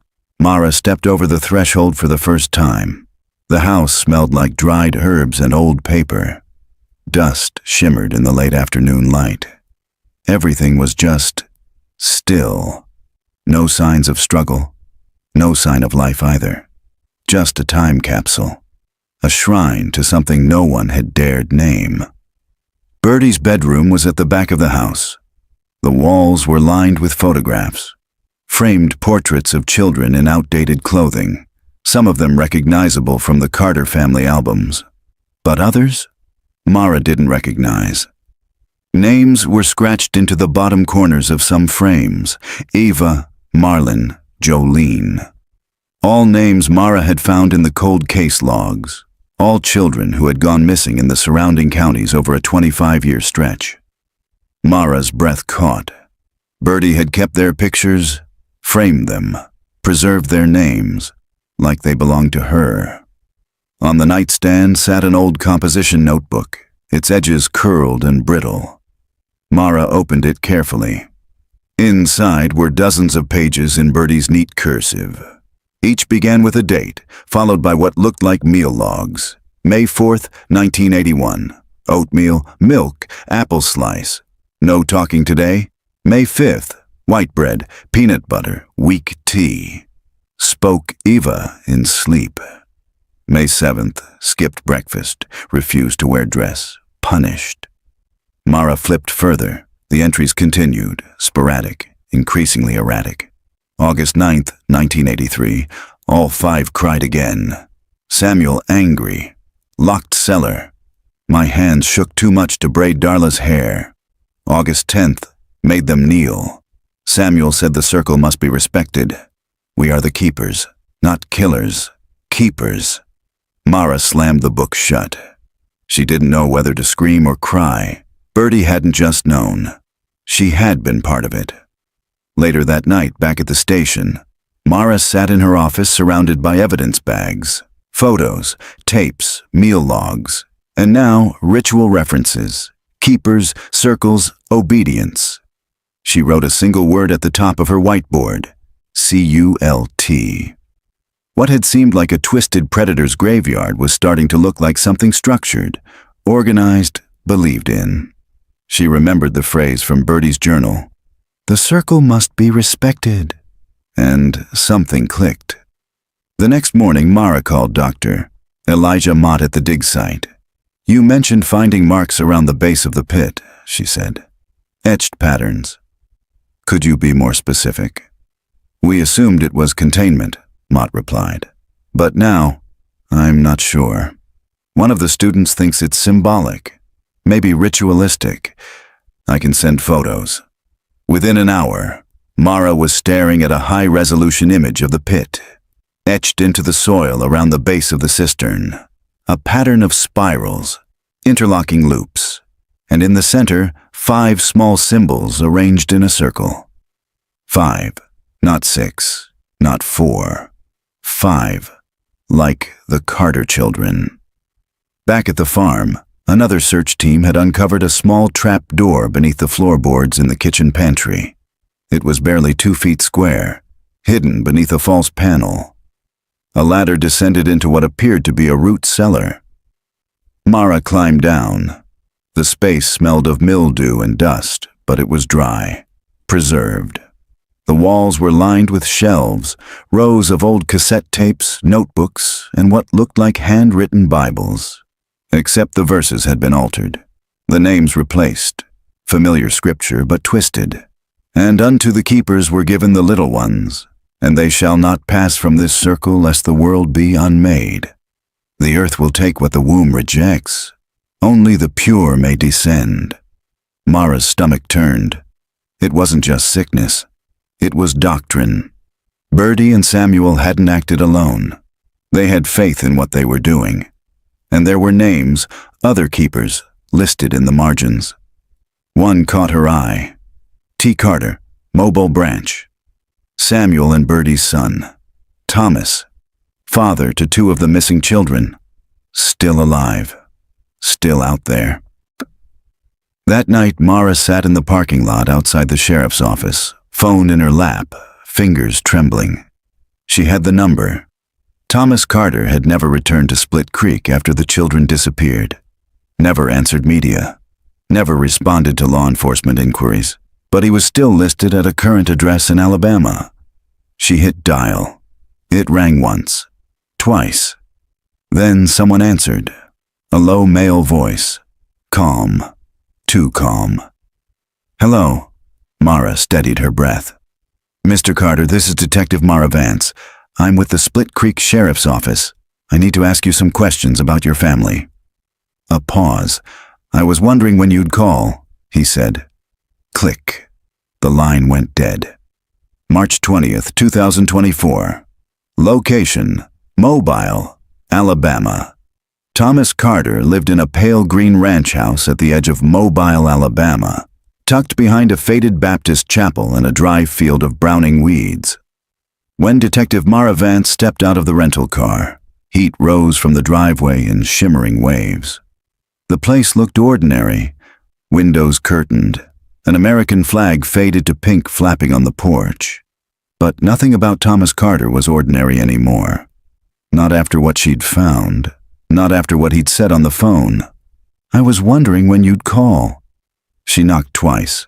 Mara stepped over the threshold for the first time. The house smelled like dried herbs and old paper. Dust shimmered in the late afternoon light. Everything was just still. No signs of struggle, no sign of life either. Just a time capsule, a shrine to something no one had dared name. Bertie's bedroom was at the back of the house. The walls were lined with photographs, framed portraits of children in outdated clothing, some of them recognizable from the Carter family albums. But others, Mara didn't recognize. Names were scratched into the bottom corners of some frames: Eva, Marlon, Jolene. All names Mara had found in the cold case logs, all children who had gone missing in the surrounding counties over a 25-year stretch. Mara's breath caught. Bertie had kept their pictures, framed them, preserved their names, like they belonged to her. On the nightstand sat an old composition notebook, its edges curled and brittle. Mara opened it carefully. Inside were dozens of pages in Bertie's neat cursive. Each began with a date, followed by what looked like meal logs. May 4th, 1981. Oatmeal, milk, apple slice. No talking today. May 5th. White bread, peanut butter, weak tea. Spoke Eva in sleep. May 7th. Skipped breakfast, refused to wear dress, punished. Mara flipped further. The entries continued, sporadic, increasingly erratic. August 9th, 1983. All 5 cried again. Samuel angry. Locked cellar. My hands shook too much to braid Darla's hair. August 10th. Made them kneel. Samuel said the circle must be respected. We are the keepers, not killers. Keepers. Mara slammed the book shut. She didn't know whether to scream or cry. Bertie hadn't just known. She had been part of it. Later that night, back at the station, Mara sat in her office surrounded by evidence bags, photos, tapes, meal logs, and now ritual references, keepers, circles, obedience. She wrote a single word at the top of her whiteboard: C-U-L-T. What had seemed like a twisted predator's graveyard was starting to look like something structured, organized, believed in. She remembered the phrase from Bertie's journal: "The circle must be respected." And something clicked. The next morning, Mara called Dr. Elijah Mott at the dig site. "You mentioned finding marks around the base of the pit," she said. "Etched patterns. Could you be more specific?" "We assumed it was containment," Mott replied. "But now, I'm not sure. One of the students thinks it's symbolic, maybe ritualistic. I can send photos." Within an hour, Mara was staring at a high-resolution image of the pit, etched into the soil around the base of the cistern. A pattern of spirals, interlocking loops, and in the center, 5 small symbols arranged in a circle. 5, not 6, not 4. 5, like the Carter children. Back at the farm, another search team had uncovered a small trap door beneath the floorboards in the kitchen pantry. It was barely 2 feet square, hidden beneath a false panel. A ladder descended into what appeared to be a root cellar. Mara climbed down. The space smelled of mildew and dust, but it was dry, preserved. The walls were lined with shelves, rows of old cassette tapes, notebooks, and what looked like handwritten Bibles. Except the verses had been altered, the names replaced, familiar scripture but twisted. "And unto the keepers were given the little ones, and they shall not pass from this circle lest the world be unmade. The earth will take what the womb rejects. Only the pure may descend." Mara's stomach turned. It wasn't just sickness. It was doctrine. Bertie and Samuel hadn't acted alone. They had faith in what they were doing. And there were names, other keepers, listed in the margins. One caught her eye. T. Carter, Mobile Branch. Samuel and Bertie's son. Thomas, father to two of the missing children. Still alive. Still out there. That night, Mara sat in the parking lot outside the sheriff's office, phone in her lap, fingers trembling. She had the number. Thomas Carter had never returned to Split Creek after the children disappeared. Never answered media. Never responded to law enforcement inquiries. But he was still listed at a current address in Alabama. She hit dial. It rang once. Twice. Then someone answered. A low male voice. Calm. Too calm. Hello. Mara steadied her breath. Mr. Carter, this is Detective Mara Vance. I'm with the Split Creek Sheriff's Office. I need to ask you some questions about your family. A pause. I was wondering when you'd call, he said. Click. The line went dead. March 20th, 2024. Location: Mobile, Alabama. Thomas Carter lived in a pale green ranch house at the edge of Mobile, Alabama, tucked behind a faded Baptist chapel and a dry field of browning weeds. When Detective Mara Vance stepped out of the rental car, heat rose from the driveway in shimmering waves. The place looked ordinary, windows curtained, an American flag faded to pink flapping on the porch. But nothing about Thomas Carter was ordinary anymore. Not after what she'd found. Not after what he'd said on the phone. I was wondering when you'd call. She knocked twice.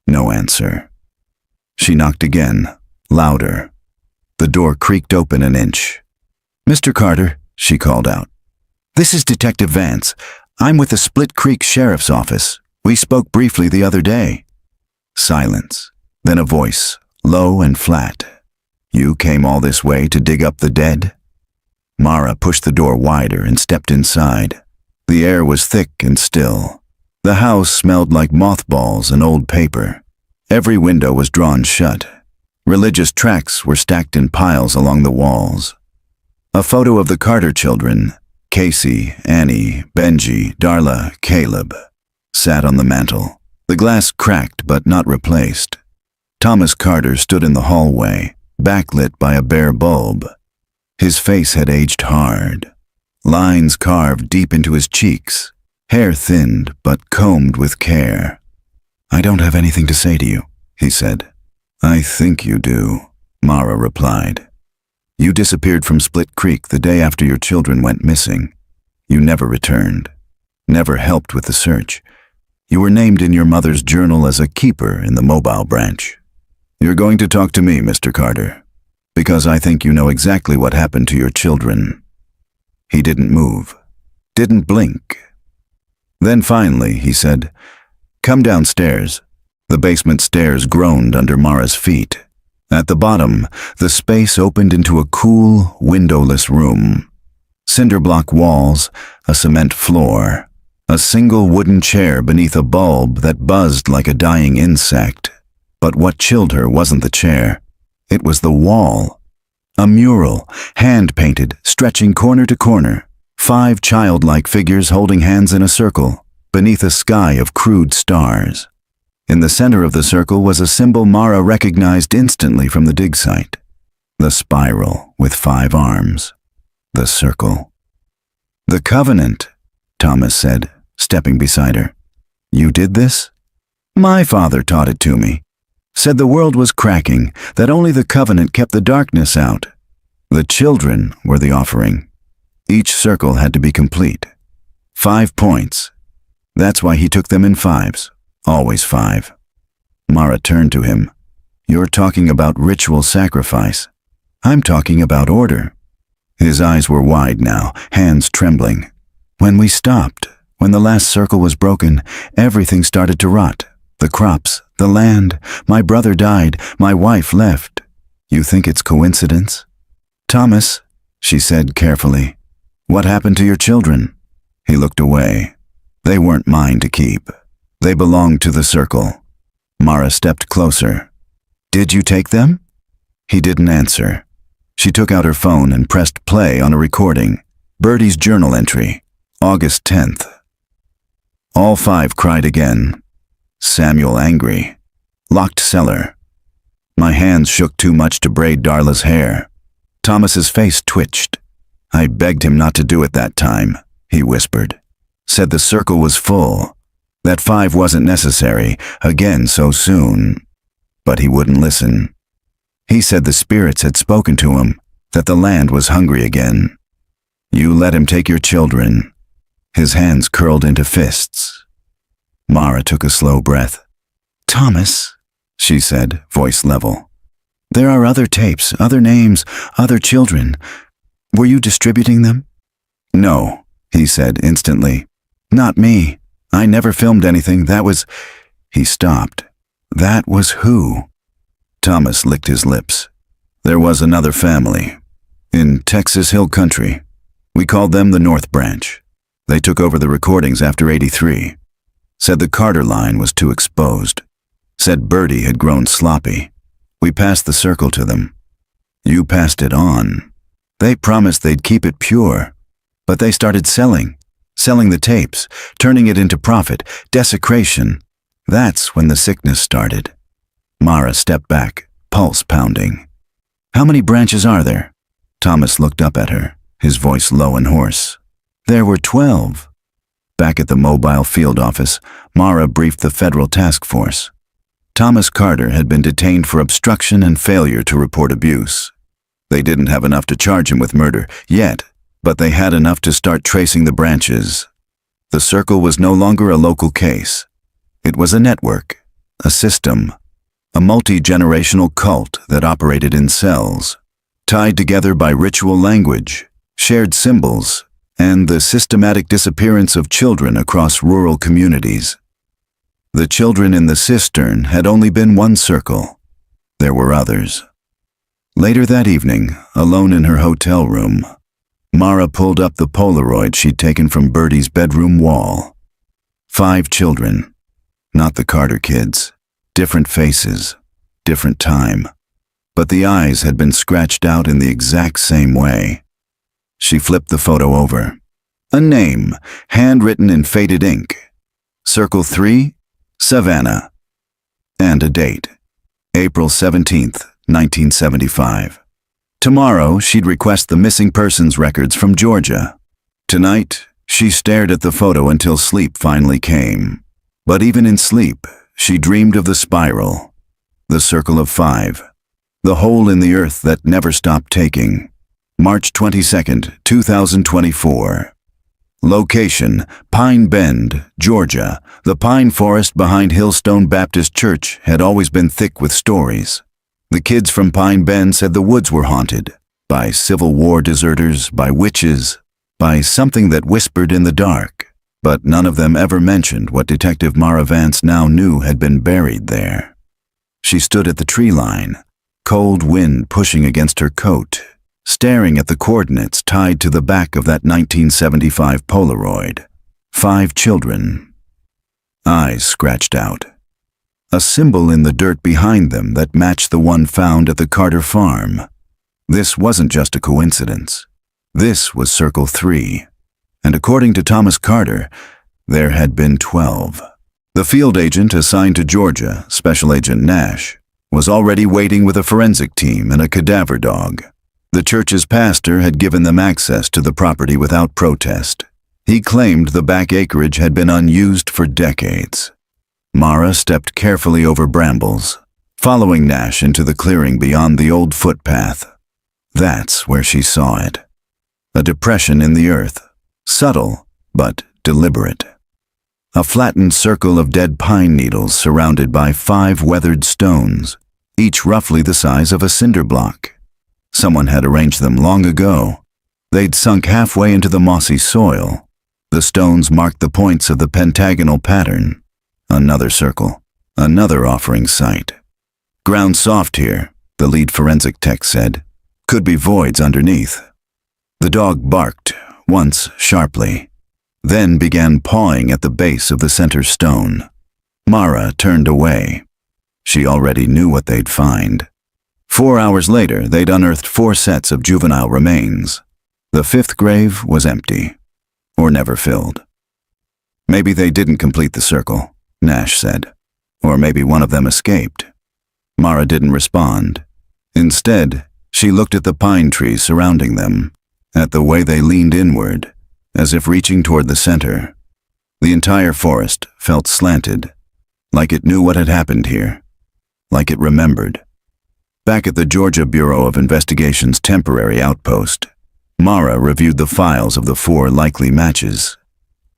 No answer. She knocked again, louder. The door creaked open an inch. Mr. Carter, she called out. This is Detective Vance. I'm with the Split Creek Sheriff's Office. We spoke briefly the other day. Silence. Then a voice, low and flat. You came all this way to dig up the dead? Mara pushed the door wider and stepped inside. The air was thick and still. The house smelled like mothballs and old paper. Every window was drawn shut. Religious tracts were stacked in piles along the walls. A photo of the Carter children, Casey, Annie, Benji, Darla, Caleb, sat on the mantel. The glass cracked but not replaced. Thomas Carter stood in the hallway, backlit by a bare bulb. His face had aged hard. Lines carved deep into his cheeks, hair thinned but combed with care. I don't have anything to say to you, he said. I think you do, Mara replied. You disappeared from Split Creek the day after your children went missing. You never returned, never helped with the search. You were named in your mother's journal as a keeper in the Mobile branch. You're going to talk to me, Mr. Carter, because I think you know exactly what happened to your children. He didn't move, didn't blink. Then finally, he said, Come downstairs. The basement stairs groaned under Mara's feet. At the bottom, the space opened into a cool, windowless room. Cinder block walls, a cement floor, a single wooden chair beneath a bulb that buzzed like a dying insect. But what chilled her wasn't the chair. It was the wall. A mural, hand-painted, stretching corner to corner. 5 childlike figures holding hands in a circle, beneath a sky of crude stars. In the center of the circle was a symbol Mara recognized instantly from the dig site. The spiral with 5 arms. The circle. The covenant, Thomas said, stepping beside her. You did this? My father taught it to me. Said the world was cracking, that only the covenant kept the darkness out. The children were the offering. Each circle had to be complete. 5 points. That's why he took them in 5s. Always 5. Mara turned to him. You're talking about ritual sacrifice. I'm talking about order. His eyes were wide now, hands trembling. When we stopped, when the last circle was broken, everything started to rot. The crops, the land, my brother died, my wife left. You think it's coincidence? Thomas, she said carefully, what happened to your children? He looked away. They weren't mine to keep. They belonged to the circle. Mara stepped closer. Did you take them? He didn't answer. She took out her phone and pressed play on a recording. Bertie's journal entry, August 10th. All 5 cried again. Samuel angry. Locked cellar. My hands shook too much to braid Darla's hair. Thomas's face twitched. I begged him not to do it that time, he whispered. Said the circle was full, that 5 wasn't necessary, again so soon. But he wouldn't listen. He said the spirits had spoken to him, that the land was hungry again. You let him take your children. His hands curled into fists. Mara took a slow breath. Thomas, she said, voice level. There are other tapes, other names, other children. Were you distributing them? No, he said instantly. Not me. I never filmed anything. That was... He stopped. That was who? Thomas licked his lips. There was another family. In Texas Hill Country. We called them the North Branch. They took over the recordings after '83. Said the Carter line was too exposed. Said Birdie had grown sloppy. We passed the circle to them. You passed it on. They promised they'd keep it pure. But they started selling the tapes, turning it into profit, desecration. That's when the sickness started. Mara stepped back, pulse pounding. How many branches are there? Thomas looked up at her, his voice low and hoarse. There were 12. Back at the mobile field office, Mara briefed the federal task force. Thomas Carter had been detained for obstruction and failure to report abuse. They didn't have enough to charge him with murder yet, but they had enough to start tracing the branches. The circle was no longer a local case. It was a network, a system, a multi-generational cult that operated in cells, tied together by ritual language, shared symbols, and the systematic disappearance of children across rural communities. The children in the cistern had only been one circle. There were others. Later that evening, alone in her hotel room, Mara pulled up the Polaroid she'd taken from Birdie's bedroom wall. 5 children. Not the Carter kids. Different faces. Different time. But the eyes had been scratched out in the exact same way. She flipped the photo over. A name, handwritten in faded ink. Circle 3, Savannah. And a date. April 17th, 1975. Tomorrow, she'd request the missing persons records from Georgia. Tonight, she stared at the photo until sleep finally came. But even in sleep, she dreamed of the spiral, the circle of 5, the hole in the earth that never stopped taking. March 22nd, 2024. Location, Pine Bend, Georgia. The pine forest behind Hillstone Baptist Church had always been thick with stories. The kids from Pine Bend said the woods were haunted, by Civil War deserters, by witches, by something that whispered in the dark. But none of them ever mentioned what Detective Mara Vance now knew had been buried there. She stood at the tree line, cold wind pushing against her coat, staring at the coordinates tied to the back of that 1975 Polaroid. 5 children. Eyes scratched out. A symbol in the dirt behind them that matched the one found at the Carter farm. This wasn't just a coincidence. This was Circle 3. And according to Thomas Carter, there had been 12. The field agent assigned to Georgia, Special Agent Nash, was already waiting with a forensic team and a cadaver dog. The church's pastor had given them access to the property without protest. He claimed the back acreage had been unused for decades. Mara stepped carefully over brambles, following Nash into the clearing beyond the old footpath. That's where she saw it. A depression in the earth, subtle but deliberate. A flattened circle of dead pine needles surrounded by 5 weathered stones, each roughly the size of a cinder block. Someone had arranged them long ago. They'd sunk halfway into the mossy soil. The stones marked the points of the pentagonal pattern. Another circle, another offering site. Ground soft here, the lead forensic tech said. Could be voids underneath. The dog barked, once sharply, then began pawing at the base of the center stone. Mara turned away. She already knew what they'd find. 4 hours later, they'd unearthed 4 sets of juvenile remains. The 5th grave was empty, or never filled. Maybe they didn't complete the circle, Nash said. Or maybe one of them escaped. Mara didn't respond. Instead, she looked at the pine trees surrounding them, at the way they leaned inward, as if reaching toward the center. The entire forest felt slanted, like it knew what had happened here, like it remembered. Back at the Georgia Bureau of Investigation's temporary outpost, Mara reviewed the files of the 4 likely matches.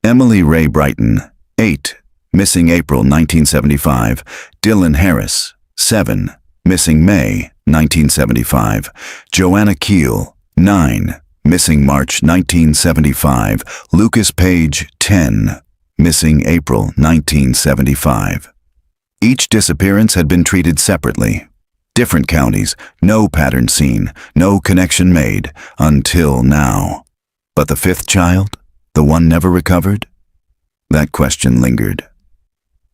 Emily Ray Brighton, 8, missing April 1975. Dylan Harris, 7, missing May 1975. Joanna Keel, 9, missing March 1975. Lucas Page, 10, missing April 1975. Each disappearance had been treated separately. Different counties, no pattern seen, no connection made, until now. But the 5th child, the one never recovered? That question lingered.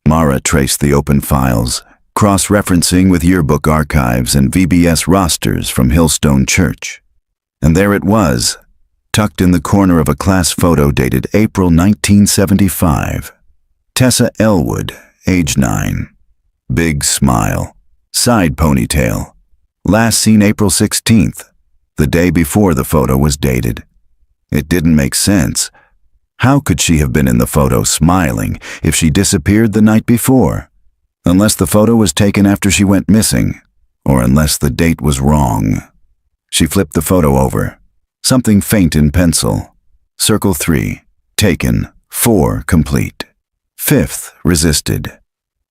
Mara traced the open files, cross-referencing with yearbook archives and VBS rosters from Hillstone Church. And there it was, tucked in the corner of a class photo dated April 1975. Tessa Elwood, age 9. Big smile. Side ponytail. Last seen April 16th, the day before the photo was dated. It didn't make sense. How could she have been in the photo smiling if she disappeared the night before? Unless the photo was taken after she went missing, or unless the date was wrong. She flipped the photo over. Something faint in pencil. Circle 3, taken. 4, complete. 5th, resisted.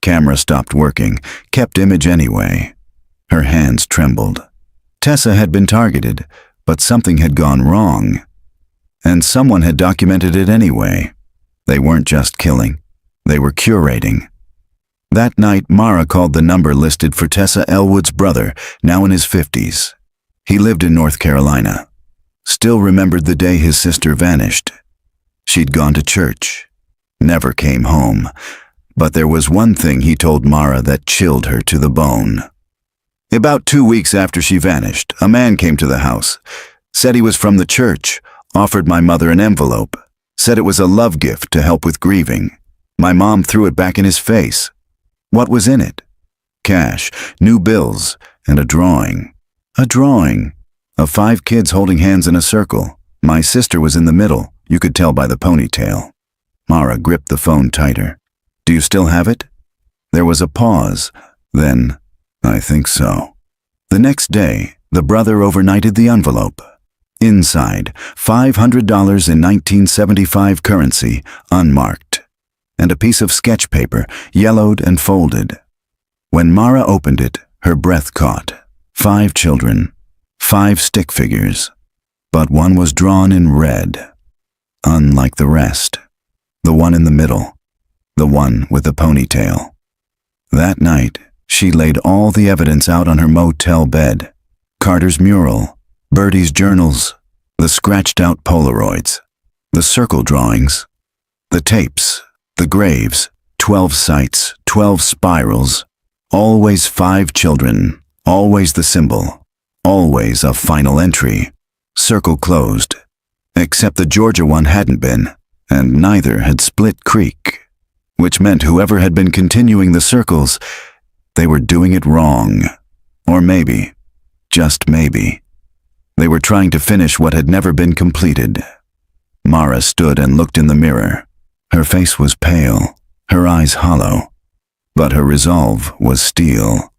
Camera stopped working, kept image anyway. Her hands trembled. Tessa had been targeted, but something had gone wrong. And someone had documented it anyway. They weren't just killing, they were curating. That night, Mara called the number listed for Tessa Elwood's brother, now in his 50s. He lived in North Carolina. Still remembered the day his sister vanished. She'd gone to church, never came home. But there was one thing he told Mara that chilled her to the bone. About 2 weeks after she vanished, a man came to the house, said he was from the church, offered my mother an envelope, said it was a love gift to help with grieving. My mom threw it back in his face. What was in it? Cash, new bills, and a drawing. A drawing of 5 kids holding hands in a circle. My sister was in the middle, you could tell by the ponytail. Mara gripped the phone tighter. Do you still have it? There was a pause. Then, I think so. The next day, the brother overnighted the envelope. Inside, $500 in 1975 currency, unmarked, and a piece of sketch paper, yellowed and folded. When Mara opened it, her breath caught. 5 children, 5 stick figures, but one was drawn in red, unlike the rest. The one in the middle. The one with the ponytail. That night, she laid all the evidence out on her motel bed. Carter's mural, Bertie's journals, the scratched-out Polaroids, the circle drawings, the tapes, the graves, 12 sites, 12 spirals, always 5 children, always the symbol, always a final entry. Circle closed. Except the Georgia one hadn't been, and neither had Split Creek. Which meant whoever had been continuing the circles, they were doing it wrong. Or maybe, just maybe, they were trying to finish what had never been completed. Mara stood and looked in the mirror. Her face was pale, her eyes hollow, but her resolve was steel.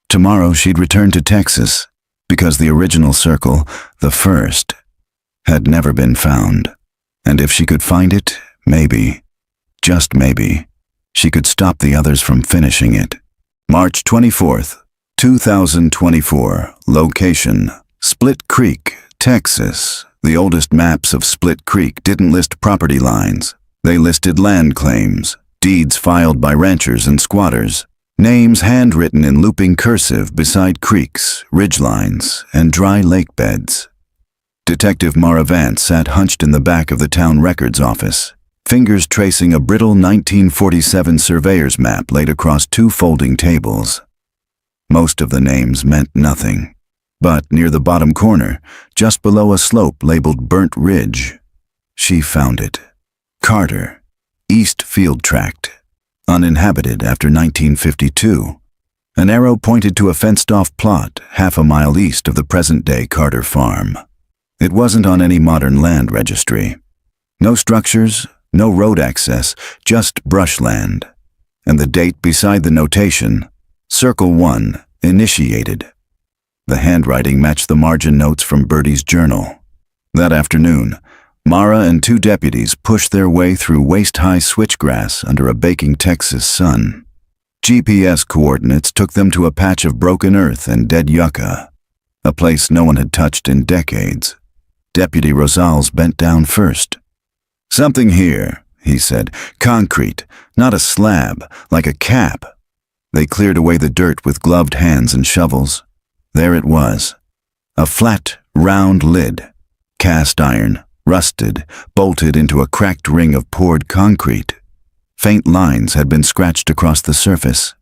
Tomorrow she'd return to Texas, because the original circle, the first, had never been found. And if she could find it, maybe, just maybe, she could stop the others from finishing it. March 24th, 2024. Location: Split Creek, Texas. The oldest maps of Split Creek didn't list property lines. They listed land claims, deeds filed by ranchers and squatters, names handwritten in looping cursive beside creeks, ridgelines, and dry lake beds. Detective Mara Vance sat hunched in the back of the town records office, fingers tracing a brittle 1947 surveyor's map laid across 2 folding tables. Most of the names meant nothing, but near the bottom corner, just below a slope labeled Burnt Ridge, she found it. Carter, East Field Tract, uninhabited after 1952. An arrow pointed to a fenced-off plot half a mile east of the present-day Carter farm. It wasn't on any modern land registry. No structures, no road access, just brushland. And the date beside the notation, Circle 1, initiated. The handwriting matched the margin notes from Bertie's journal. That afternoon, Mara and 2 deputies pushed their way through waist-high switchgrass under a baking Texas sun. GPS coordinates took them to a patch of broken earth and dead yucca, a place no one had touched in decades. Deputy Rosales bent down first. "Something here," he said. "Concrete, not a slab, like a cap." They cleared away the dirt with gloved hands and shovels. There it was. A flat, round lid, cast iron, rusted, bolted into a cracked ring of poured concrete. Faint lines had been scratched across the surface,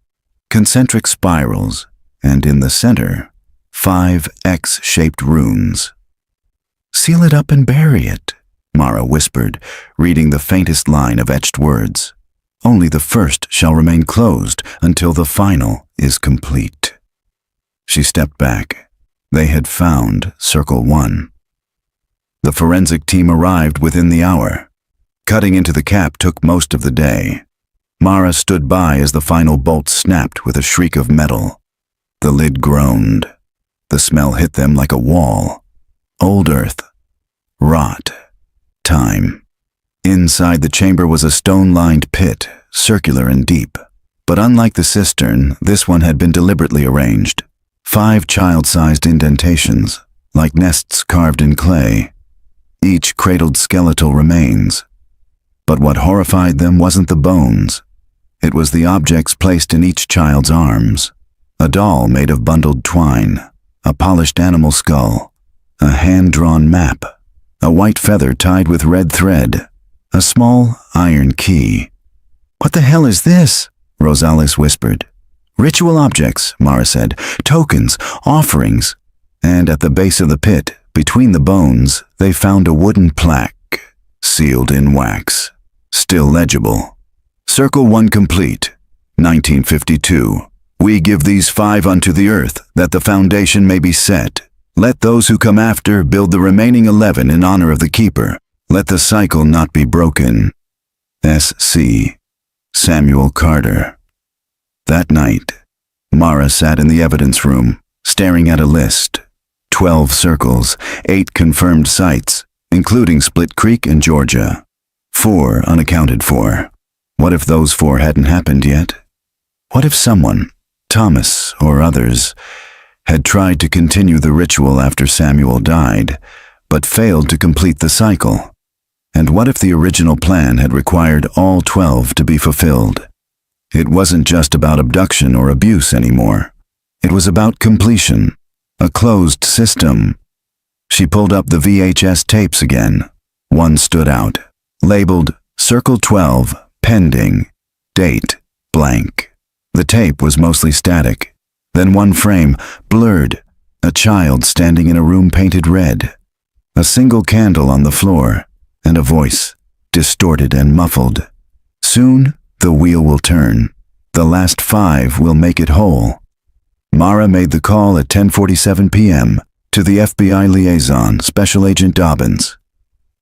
concentric spirals, and in the center, 5 X-shaped runes. "Seal it up and bury it," Mara whispered, reading the faintest line of etched words. "Only the first shall remain closed until the final is complete." She stepped back. They had found Circle 1. The forensic team arrived within the hour. Cutting into the cap took most of the day. Mara stood by as the final bolt snapped with a shriek of metal. The lid groaned. The smell hit them like a wall. Old earth. Rot. Time. Inside the chamber was a stone-lined pit, circular and deep. But unlike the cistern, this one had been deliberately arranged. 5 child-sized indentations, like nests carved in clay. Each cradled skeletal remains. But what horrified them wasn't the bones. It was the objects placed in each child's arms. A doll made of bundled twine, a polished animal skull, a hand-drawn map, a white feather tied with red thread, a small iron key. "What the hell is this?" Rosales whispered. "Ritual objects," Mara said. "Tokens, offerings." And at the base of the pit, between the bones, they found a wooden plaque, sealed in wax, still legible. "Circle 1 complete, 1952. We give these 5 unto the earth, that the foundation may be set. Let those who come after build the remaining 11 in honor of the keeper. Let the cycle not be broken. S.C. Samuel Carter." That night, Mara sat in the evidence room, staring at a list. 12 circles, 8 confirmed sites, including Split Creek and Georgia. 4 unaccounted for. What if those 4 hadn't happened yet? What if someone, Thomas or others, had tried to continue the ritual after Samuel died, but failed to complete the cycle? And what if the original plan had required all 12 to be fulfilled? It wasn't just about abduction or abuse anymore. It was about completion, a closed system. She pulled up the VHS tapes again. One stood out, labeled Circle 12, pending, date, blank. The tape was mostly static. Then one frame, blurred, a child standing in a room painted red. A single candle on the floor, and a voice, distorted and muffled. "Soon, the wheel will turn. The last 5 will make it whole." Mara made the call at 10:47 p.m. to the FBI liaison, Special Agent Dobbins.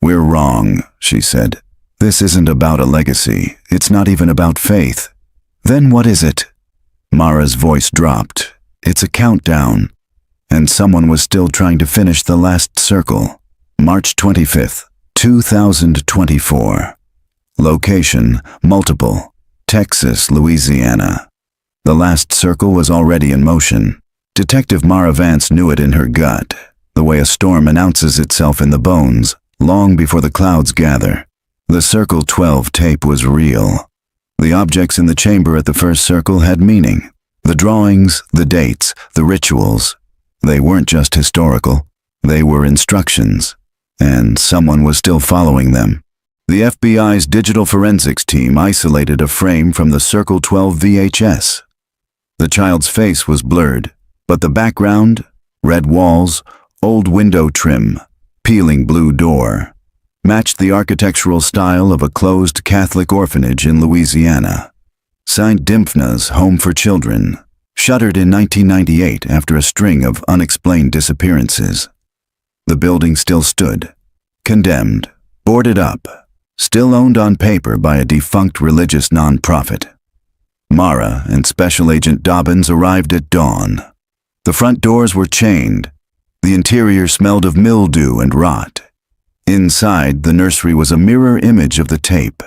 "We're wrong," she said. "This isn't about a legacy. It's not even about faith." "Then what is it?" Mara's voice dropped. "It's a countdown." And someone was still trying to finish the last circle. March 25th, 2024. Location, multiple. Texas, Louisiana. The last circle was already in motion. Detective Mara Vance knew it in her gut, the way a storm announces itself in the bones, long before the clouds gather. The Circle 12 tape was real. The objects in the chamber at the first circle had meaning. The drawings, the dates, the rituals. They weren't just historical. They were instructions. And someone was still following them. The FBI's digital forensics team isolated a frame from the Circle 12 VHS. The child's face was blurred, but the background, red walls, old window trim, peeling blue door, matched the architectural style of a closed Catholic orphanage in Louisiana. St. Dimphna's Home for Children, shuttered in 1998 after a string of unexplained disappearances. The building still stood, condemned, boarded up, still owned on paper by a defunct religious nonprofit. Mara and Special Agent Dobbins arrived at dawn. The front doors were chained. The interior smelled of mildew and rot. Inside, the nursery was a mirror image of the tape.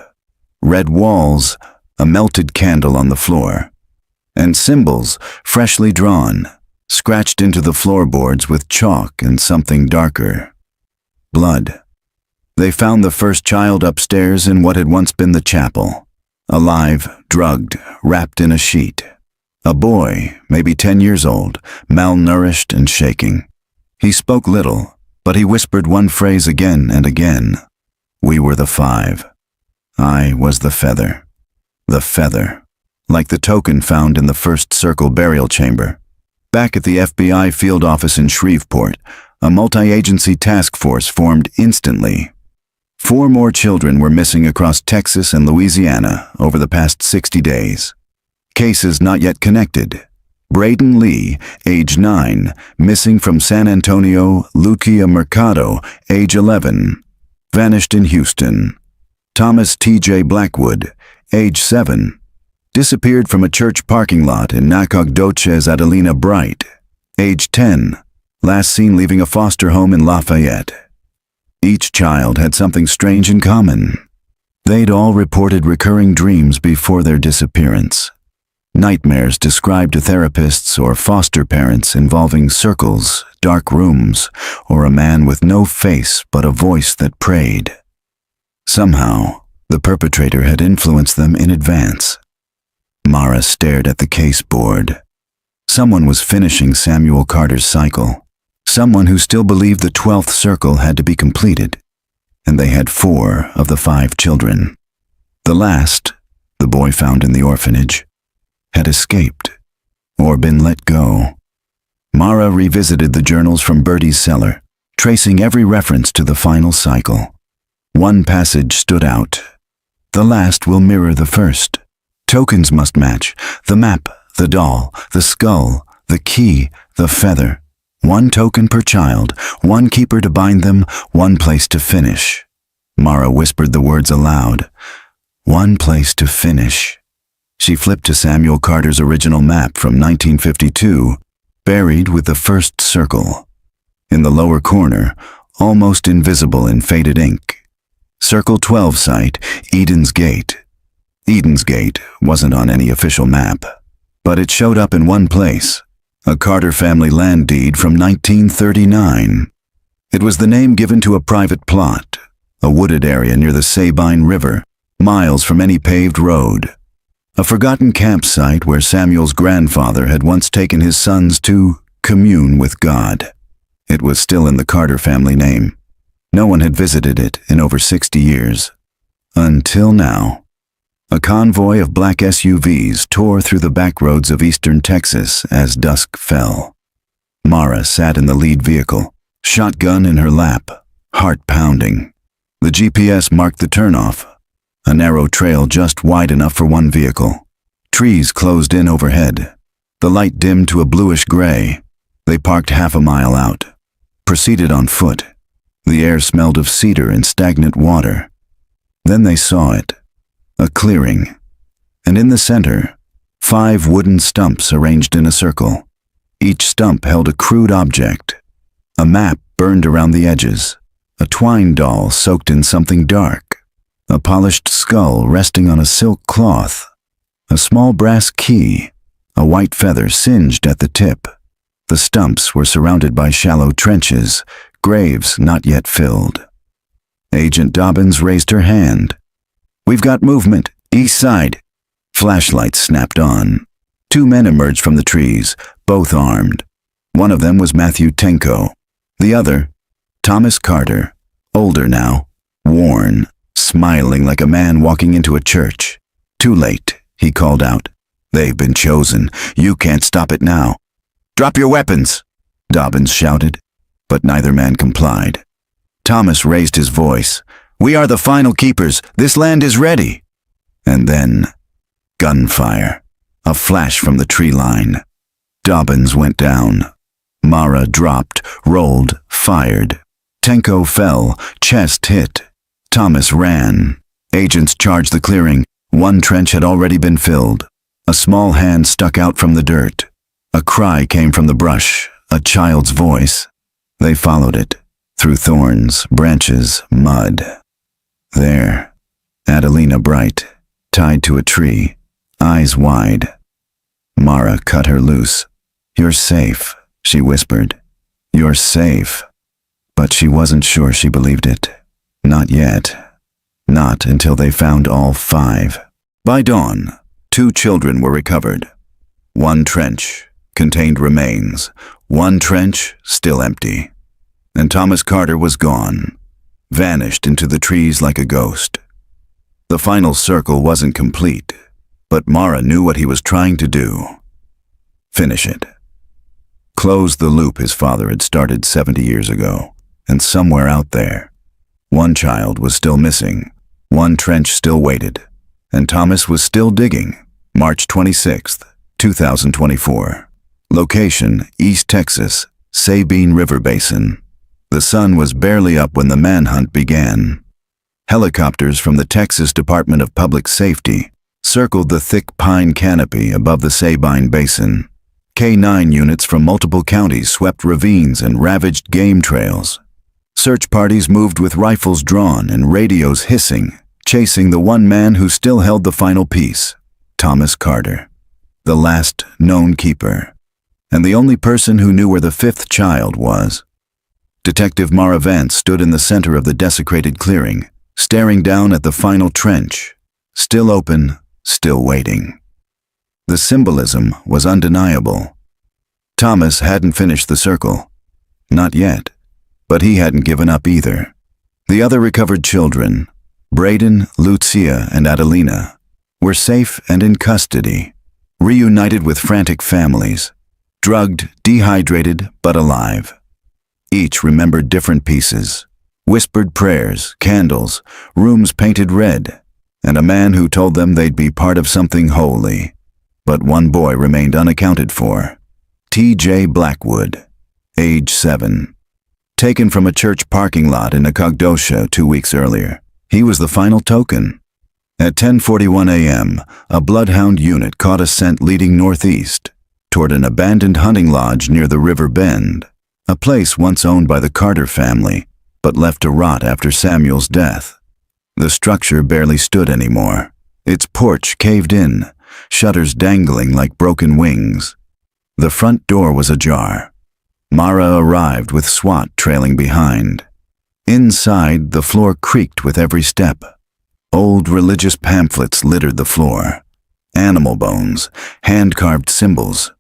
Red walls, a melted candle on the floor, and symbols, freshly drawn, scratched into the floorboards with chalk and something darker. Blood. They found the first child upstairs in what had once been the chapel. Alive, drugged, wrapped in a sheet. A boy, maybe 10 years old, malnourished and shaking. He spoke little, but he whispered one phrase again and again. We were the 5. I was the feather. The feather. Like the token found in the first circle burial chamber. Back at the FBI field office in Shreveport, a multi-agency task force formed instantly. 4 more children were missing across Texas and Louisiana over the past 60 days. Cases not yet connected. Braden Lee, age 9, missing from San Antonio. Lucia Mercado, age 11, vanished in Houston. Thomas T.J. Blackwood, age 7, disappeared from a church parking lot in Nacogdoches. Adelina Bright, age 10, last seen leaving a foster home in Lafayette. Each child had something strange in common. They'd all reported recurring dreams before their disappearance. Nightmares described to therapists or foster parents involving circles, dark rooms, or a man with no face but a voice that prayed. Somehow, the perpetrator had influenced them in advance. Mara stared at the case board. Someone was finishing Samuel Carter's cycle. Someone who still believed the 12th circle had to be completed, and they had 4 of the 5 children. The last, the boy found in the orphanage, had escaped or been let go. Mara revisited the journals from Bertie's cellar, tracing every reference to the final cycle. One passage stood out. The last will mirror the first. Tokens must match. The map, the doll, the skull, the key, the feather. 1 token per child, 1 keeper to bind them, 1 place to finish. Mara whispered the words aloud. 1 place to finish. She flipped to Samuel Carter's original map from 1952, buried with the first circle. In the lower corner, almost invisible in faded ink. Circle 12 site, Eden's Gate. Eden's Gate wasn't on any official map, but it showed up in one place. A Carter family land deed from 1939. It was the name given to a private plot, a wooded area near the Sabine River, miles from any paved road. A forgotten campsite where Samuel's grandfather had once taken his sons to commune with God. It was still in the Carter family name. No one had visited it in over 60 years. Until now. A convoy of black SUVs tore through the back roads of eastern Texas as dusk fell. Mara sat in the lead vehicle, shotgun in her lap, heart pounding. The GPS marked the turnoff, a narrow trail just wide enough for 1 vehicle. Trees closed in overhead. The light dimmed to a bluish gray. They parked half a mile out, proceeded on foot. The air smelled of cedar and stagnant water. Then they saw it. A clearing, and in the center, 5 wooden stumps arranged in a circle. Each stump held a crude object, a map burned around the edges, a twine doll soaked in something dark, a polished skull resting on a silk cloth, a small brass key, a white feather singed at the tip. The stumps were surrounded by shallow trenches, graves not yet filled. Agent Dobbins raised her hand. We've got movement, east side. Flashlights snapped on. 2 men emerged from the trees, both armed. One of them was Matthew Tenko. The other, Thomas Carter, older now, worn, smiling like a man walking into a church. Too late, he called out. They've been chosen. You can't stop it now. Drop your weapons, Dobbins shouted, but neither man complied. Thomas raised his voice. We are the final keepers. This land is ready. And then, gunfire. A flash from the tree line. Dobbins went down. Mara dropped, rolled, fired. Tenko fell, chest hit. Thomas ran. Agents charged the clearing. One trench had already been filled. A small hand stuck out from the dirt. A cry came from the brush, a child's voice. They followed it, through thorns, branches, mud. There, Adelina Bright, tied to a tree, eyes wide. Mara cut her loose. "You're safe," she whispered. "You're safe." But she wasn't sure she believed it. Not yet. Not until they found all 5. By dawn, 2 children were recovered. One trench contained remains. One trench still empty. And Thomas Carter was gone, vanished into the trees like a ghost. The final circle wasn't complete, but Mara knew what he was trying to do. Finish it. Close the loop his father had started 70 years ago, and somewhere out there, one child was still missing, one trench still waited, and Thomas was still digging. March 26th, 2024. Location, East Texas, Sabine River Basin. The sun was barely up when the manhunt began. Helicopters from the Texas Department of Public Safety circled the thick pine canopy above the Sabine Basin. K-9 units from multiple counties swept ravines and ravaged game trails. Search parties moved with rifles drawn and radios hissing, chasing the one man who still held the final piece, Thomas Carter, the last known keeper, and the only person who knew where the 5th child was. Detective Mara Vance stood in the center of the desecrated clearing, staring down at the final trench, still open, still waiting. The symbolism was undeniable. Thomas hadn't finished the circle. Not yet. But he hadn't given up either. The other recovered children, Braden, Lucia, and Adelina, were safe and in custody, reunited with frantic families, drugged, dehydrated, but alive. Each remembered different pieces, whispered prayers, candles, rooms painted red, and a man who told them they'd be part of something holy. But one boy remained unaccounted for. T.J. Blackwood, age 7. Taken from a church parking lot in Nacogdoches 2 weeks earlier, he was the final token. At 10:41 a.m., a bloodhound unit caught a scent leading northeast, toward an abandoned hunting lodge near the river bend, a place once owned by the Carter family, but left to rot after Samuel's death. The structure barely stood anymore. Its porch caved in, shutters dangling like broken wings. The front door was ajar. Mara arrived with SWAT trailing behind. Inside, the floor creaked with every step. Old religious pamphlets littered the floor. Animal bones, hand-carved symbols,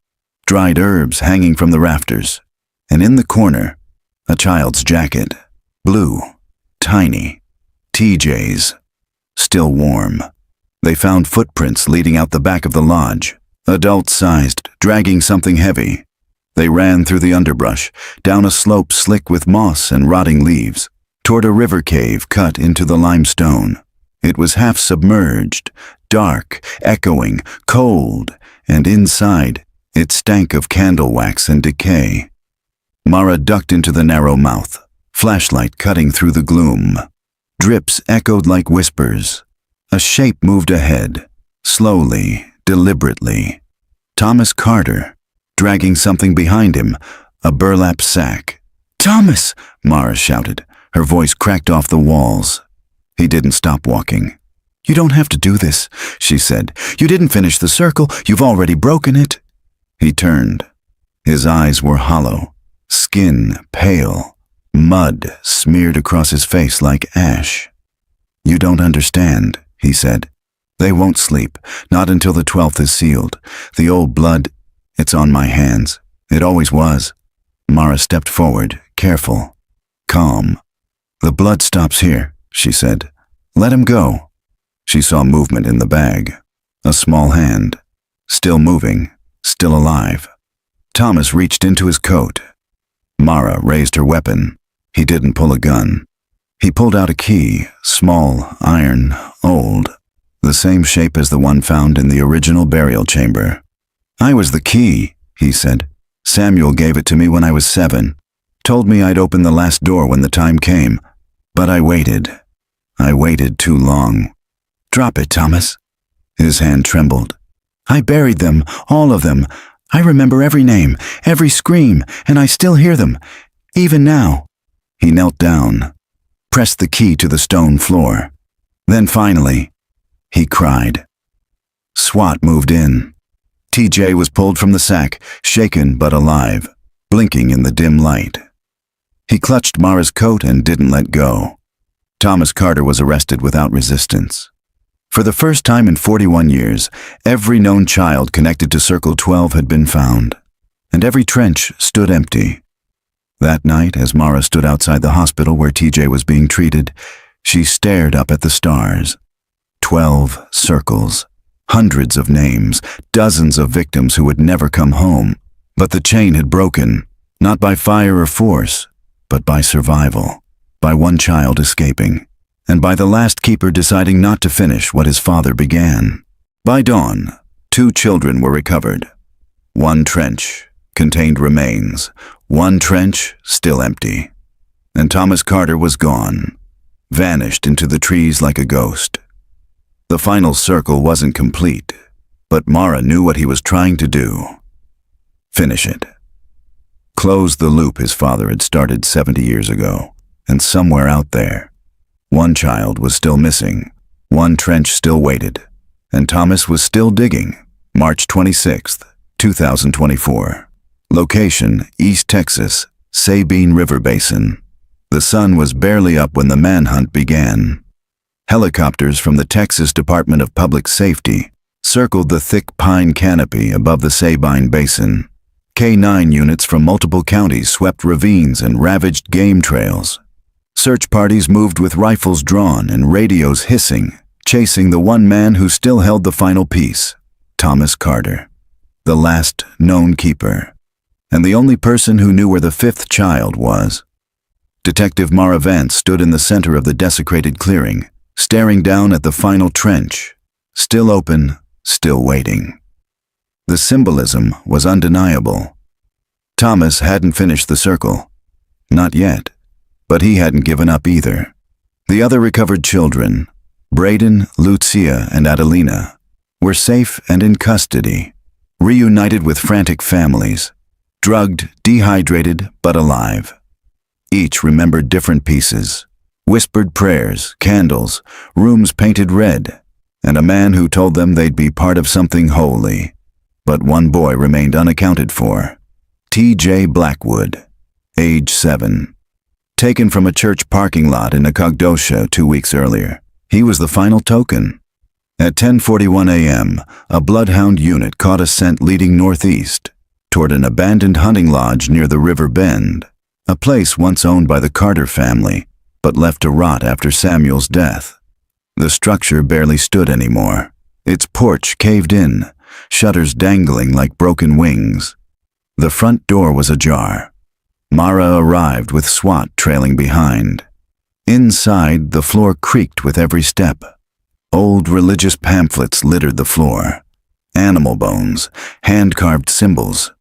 dried herbs hanging from the rafters. And in the corner, a child's jacket, blue, tiny, TJ's, still warm. They found footprints leading out the back of the lodge, adult-sized, dragging something heavy. They ran through the underbrush, down a slope slick with moss and rotting leaves, toward a river cave cut into the limestone. It was half submerged, dark, echoing, cold, and inside, it stank of candle wax and decay. Mara ducked into the narrow mouth, flashlight cutting through the gloom. Drips echoed like whispers. A shape moved ahead, slowly, deliberately. Thomas Carter, dragging something behind him, a burlap sack. "Thomas!" Mara shouted. Her voice cracked off the walls. He didn't stop walking. "You don't have to do this," she said. "You didn't finish the circle. You've already broken it." He turned. His eyes were hollow, skin pale, mud smeared across his face like ash. "You don't understand," he said. "They won't sleep, not until the 12th is sealed. The old blood, it's on my hands. It always was." Mara stepped forward, careful, calm. "The blood stops here," she said. "Let him go." She saw movement in the bag. A small hand. Still moving, still alive. Thomas reached into his coat. Mara raised her weapon. He didn't pull a gun. He pulled out a key, small, iron, old, the same shape as the one found in the original burial chamber. "I was the key," he said. "Samuel gave it to me when I was 7. Told me I'd open the last door when the time came. But I waited. I waited too long." "Drop it, Thomas." His hand trembled. "I buried them, all of them. I remember every name, every scream, and I still hear them, even now." He knelt down, pressed the key to the stone floor. Then finally, he cried. SWAT moved in. TJ was pulled from the sack, shaken but alive, blinking in the dim light. He clutched Mara's coat and didn't let go. Thomas Carter was arrested without resistance. For the first time in 41 years, every known child connected to Circle 12 had been found, and every trench stood empty. That night, as Mara stood outside the hospital where TJ was being treated, she stared up at the stars. 12 circles, hundreds of names, dozens of victims who would never come home. But the chain had broken, not by fire or force, but by survival, by one child escaping, and by the last keeper deciding not to finish what his father began. By dawn, 2 children were recovered. One trench contained remains, one trench still empty. And Thomas Carter was gone, vanished into the trees like a ghost. The final circle wasn't complete, but Mara knew what he was trying to do. Finish it. Close the loop his father had started 70 years ago, and somewhere out there, one child was still missing, one trench still waited, and Thomas was still digging. March 26, 2024. Location, East Texas, Sabine River Basin. The sun was barely up when the manhunt began. Helicopters from the Texas Department of Public Safety circled the thick pine canopy above the Sabine Basin. K-9 units from multiple counties swept ravines and ravaged game trails. Search parties moved with rifles drawn and radios hissing, chasing the one man who still held the final piece, Thomas Carter, the last known keeper, and the only person who knew where the 5th child was. Detective Mara Vance stood in the center of the desecrated clearing, staring down at the final trench, still open, still waiting. The symbolism was undeniable. Thomas hadn't finished the circle. Not yet. But he hadn't given up either. The other recovered children, Braden, Lucia, and Adelina, were safe and in custody, reunited with frantic families, drugged, dehydrated, but alive. Each remembered different pieces, whispered prayers, candles, rooms painted red, and a man who told them they'd be part of something holy. But one boy remained unaccounted for. TJ Blackwood, age 7. Taken from a church parking lot in Nacogdoches 2 weeks earlier. He was the final token. At 10:41 a.m., a bloodhound unit caught a scent leading northeast, toward an abandoned hunting lodge near the River Bend, a place once owned by the Carter family, but left to rot after Samuel's death. The structure barely stood anymore. Its porch caved in, shutters dangling like broken wings. The front door was ajar. Mara arrived with SWAT trailing behind. Inside, the floor creaked with every step. Old religious pamphlets littered the floor. Animal bones, hand-carved symbols,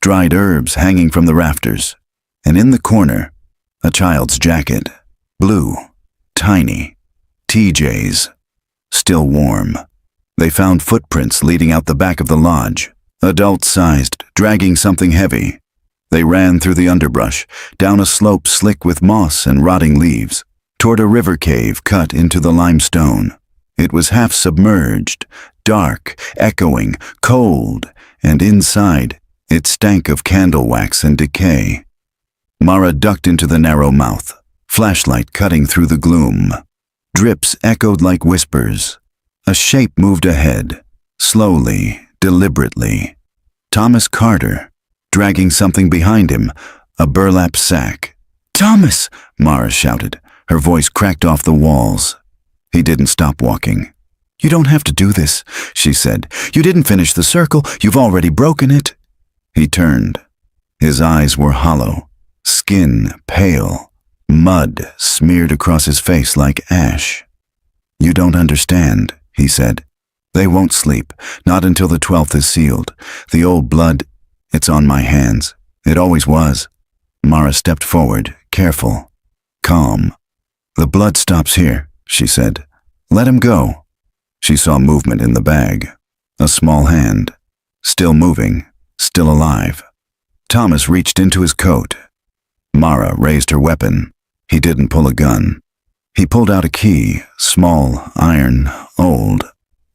dried herbs hanging from the rafters. And in the corner, a child's jacket. Blue, tiny, TJ's, still warm. They found footprints leading out the back of the lodge, adult-sized, dragging something heavy. They ran through the underbrush, down a slope slick with moss and rotting leaves, toward a river cave cut into the limestone. It was half submerged, dark, echoing, cold, and inside, it stank of candle wax and decay. Mara ducked into the narrow mouth, flashlight cutting through the gloom. Drips echoed like whispers. A shape moved ahead, slowly, deliberately. Thomas Carter, dragging something behind him, a burlap sack. "Thomas!" Mara shouted. Her voice cracked off the walls. He didn't stop walking. "You don't have to do this," she said. "You didn't finish the circle. You've already broken it." He turned. His eyes were hollow, skin pale, mud smeared across his face like ash. "You don't understand," he said. "They won't sleep, not until the 12th is sealed. The old blood..." It's on my hands. It always was. Mara stepped forward, careful, calm. The blood stops here, she said. Let him go. She saw movement in the bag. A small hand. Still moving, still alive. Thomas reached into his coat. Mara raised her weapon. He didn't pull a gun. He pulled out a key, small, iron, old,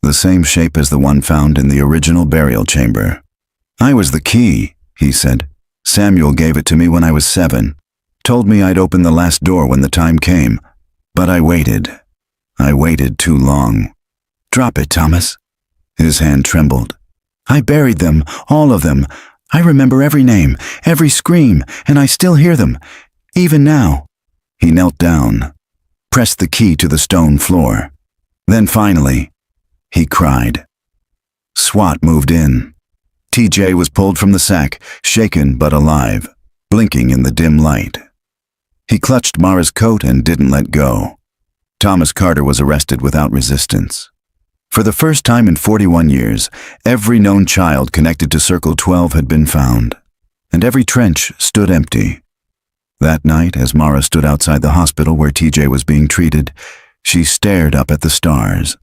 the same shape as the one found in the original burial chamber. I was the key, he said. Samuel gave it to me when I was 7. Told me I'd open the last door when the time came. But I waited. I waited too long. Drop it, Thomas. His hand trembled. I buried them, all of them. I remember every name, every scream, and I still hear them, even now. He knelt down, pressed the key to the stone floor. Then finally, he cried. SWAT moved in. TJ was pulled from the sack, shaken but alive, blinking in the dim light. He clutched Mara's coat and didn't let go. Thomas Carter was arrested without resistance. For the first time in 41 years, every known child connected to Circle 12 had been found, and every trench stood empty. That night, as Mara stood outside the hospital where TJ was being treated, she stared up at the stars.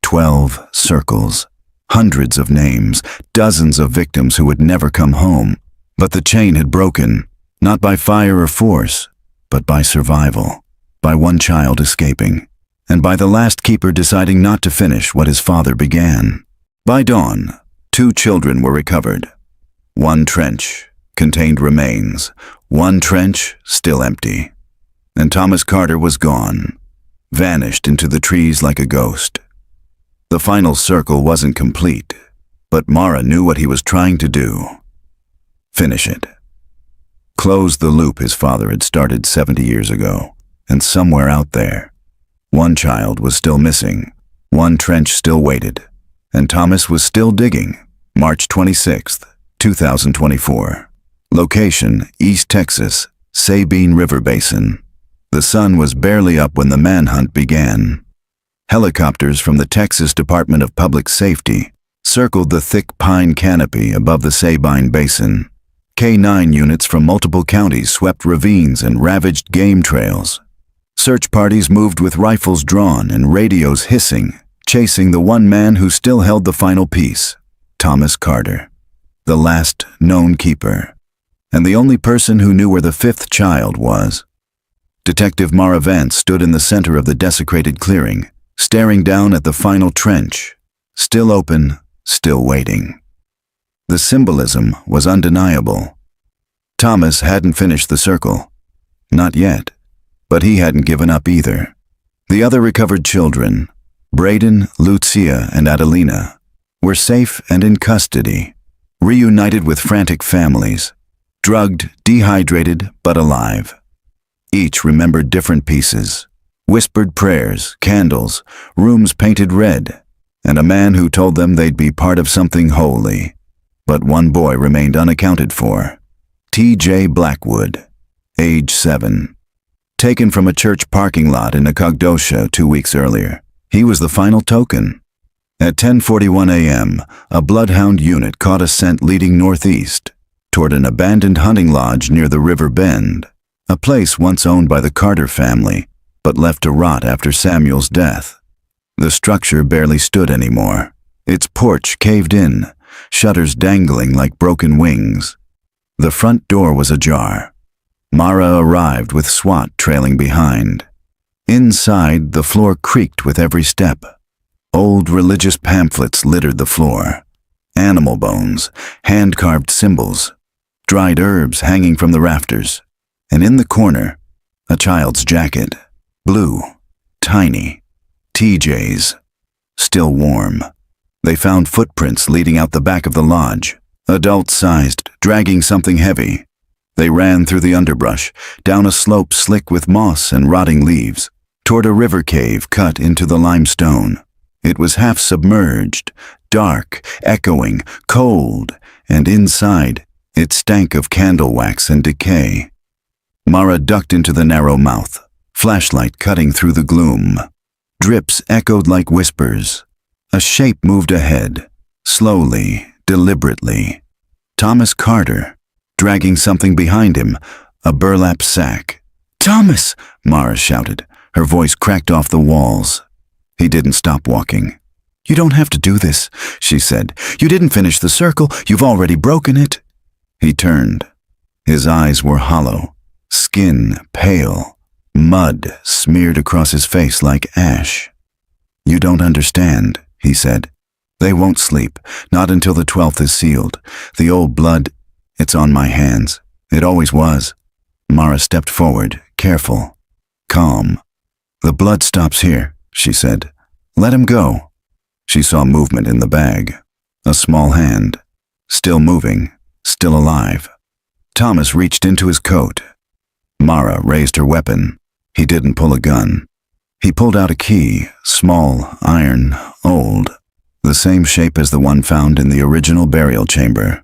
12 circles, hundreds of names, dozens of victims who would never come home. But the chain had broken, not by fire or force, but by survival, by one child escaping, and by the last keeper deciding not to finish what his father began. By dawn, 2 children were recovered. One trench contained remains, one trench still empty. And Thomas Carter was gone, vanished into the trees like a ghost. The final circle wasn't complete, but Mara knew what he was trying to do. Finish it. Close the loop his father had started 70 years ago, and somewhere out there, one child was still missing, one trench still waited, and Thomas was still digging. March 26, 2024. Location, East Texas, Sabine River Basin. The sun was barely up when the manhunt began. Helicopters from the Texas Department of Public Safety circled the thick pine canopy above the Sabine Basin. K-9 units from multiple counties swept ravines and ravaged game trails. Search parties moved with rifles drawn and radios hissing, chasing the one man who still held the final piece, Thomas Carter, the last known keeper, and the only person who knew where the 5th child was. Detective Mara Vance stood in the center of the desecrated clearing, staring down at the final trench, still open, still waiting. The symbolism was undeniable. Thomas hadn't finished the circle. Not yet. But he hadn't given up either. The other recovered children, Braden, Lucia, and Adelina, were safe and in custody, reunited with frantic families, drugged, dehydrated, but alive. Each remembered different pieces, whispered prayers, candles, rooms painted red, and a man who told them they'd be part of something holy. But one boy remained unaccounted for. T.J. Blackwood, age 7. Taken from a church parking lot in Nacogdoches 2 weeks earlier. He was the final token. At 10:41 a.m., a bloodhound unit caught a scent leading northeast, toward an abandoned hunting lodge near the River Bend, a place once owned by the Carter family, but left to rot after Samuel's death. The structure barely stood anymore. Its porch caved in, shutters dangling like broken wings. The front door was ajar. Mara arrived with SWAT trailing behind. Inside, the floor creaked with every step. Old religious pamphlets littered the floor. Animal bones, hand-carved symbols, dried herbs hanging from the rafters. And in the corner, a child's jacket. Blue, tiny, TJ's, still warm. They found footprints leading out the back of the lodge, adult-sized, dragging something heavy. They ran through the underbrush, down a slope slick with moss and rotting leaves, toward a river cave cut into the limestone. It was half submerged, dark, echoing, cold, and inside, it stank of candle wax and decay. Mara ducked into the narrow mouth, flashlight cutting through the gloom. Drips echoed like whispers. A shape moved ahead, slowly, deliberately. Thomas Carter, dragging something behind him, a burlap sack. "Thomas!" Mara shouted. Her voice cracked off the walls. He didn't stop walking. "You don't have to do this," she said. "You didn't finish the circle. You've already broken it." He turned. His eyes were hollow, skin pale, mud smeared across his face like ash. "You don't understand," he said. "They won't sleep, not until the 12th is sealed. The old blood, it's on my hands. It always was." Mara stepped forward, careful, calm. "The blood stops here," she said. "Let him go." She saw movement in the bag. A small hand. Still moving, still alive. Thomas reached into his coat. Mara raised her weapon. He didn't pull a gun. He pulled out a key, small, iron, old, the same shape as the one found in the original burial chamber.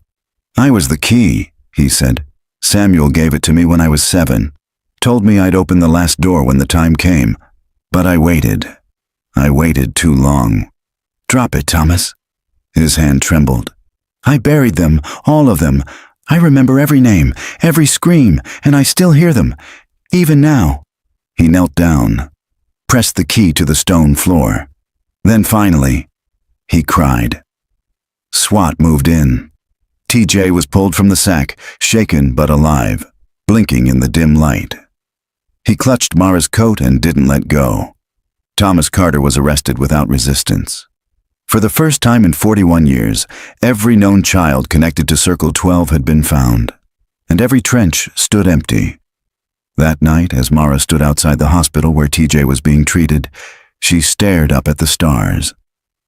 "I was the key," he said. "Samuel gave it to me when I was 7. Told me I'd open the last door when the time came. But I waited. I waited too long." "Drop it, Thomas." His hand trembled. "I buried them, all of them. I remember every name, every scream, and I still hear them, even now." He knelt down, pressed the key to the stone floor. Then finally, he cried. SWAT moved in. TJ was pulled from the sack, shaken but alive, blinking in the dim light. He clutched Mara's coat and didn't let go. Thomas Carter was arrested without resistance. For the first time in 41 years, every known child connected to Circle 12 had been found, and every trench stood empty. That night, as Mara stood outside the hospital where TJ was being treated, she stared up at the stars.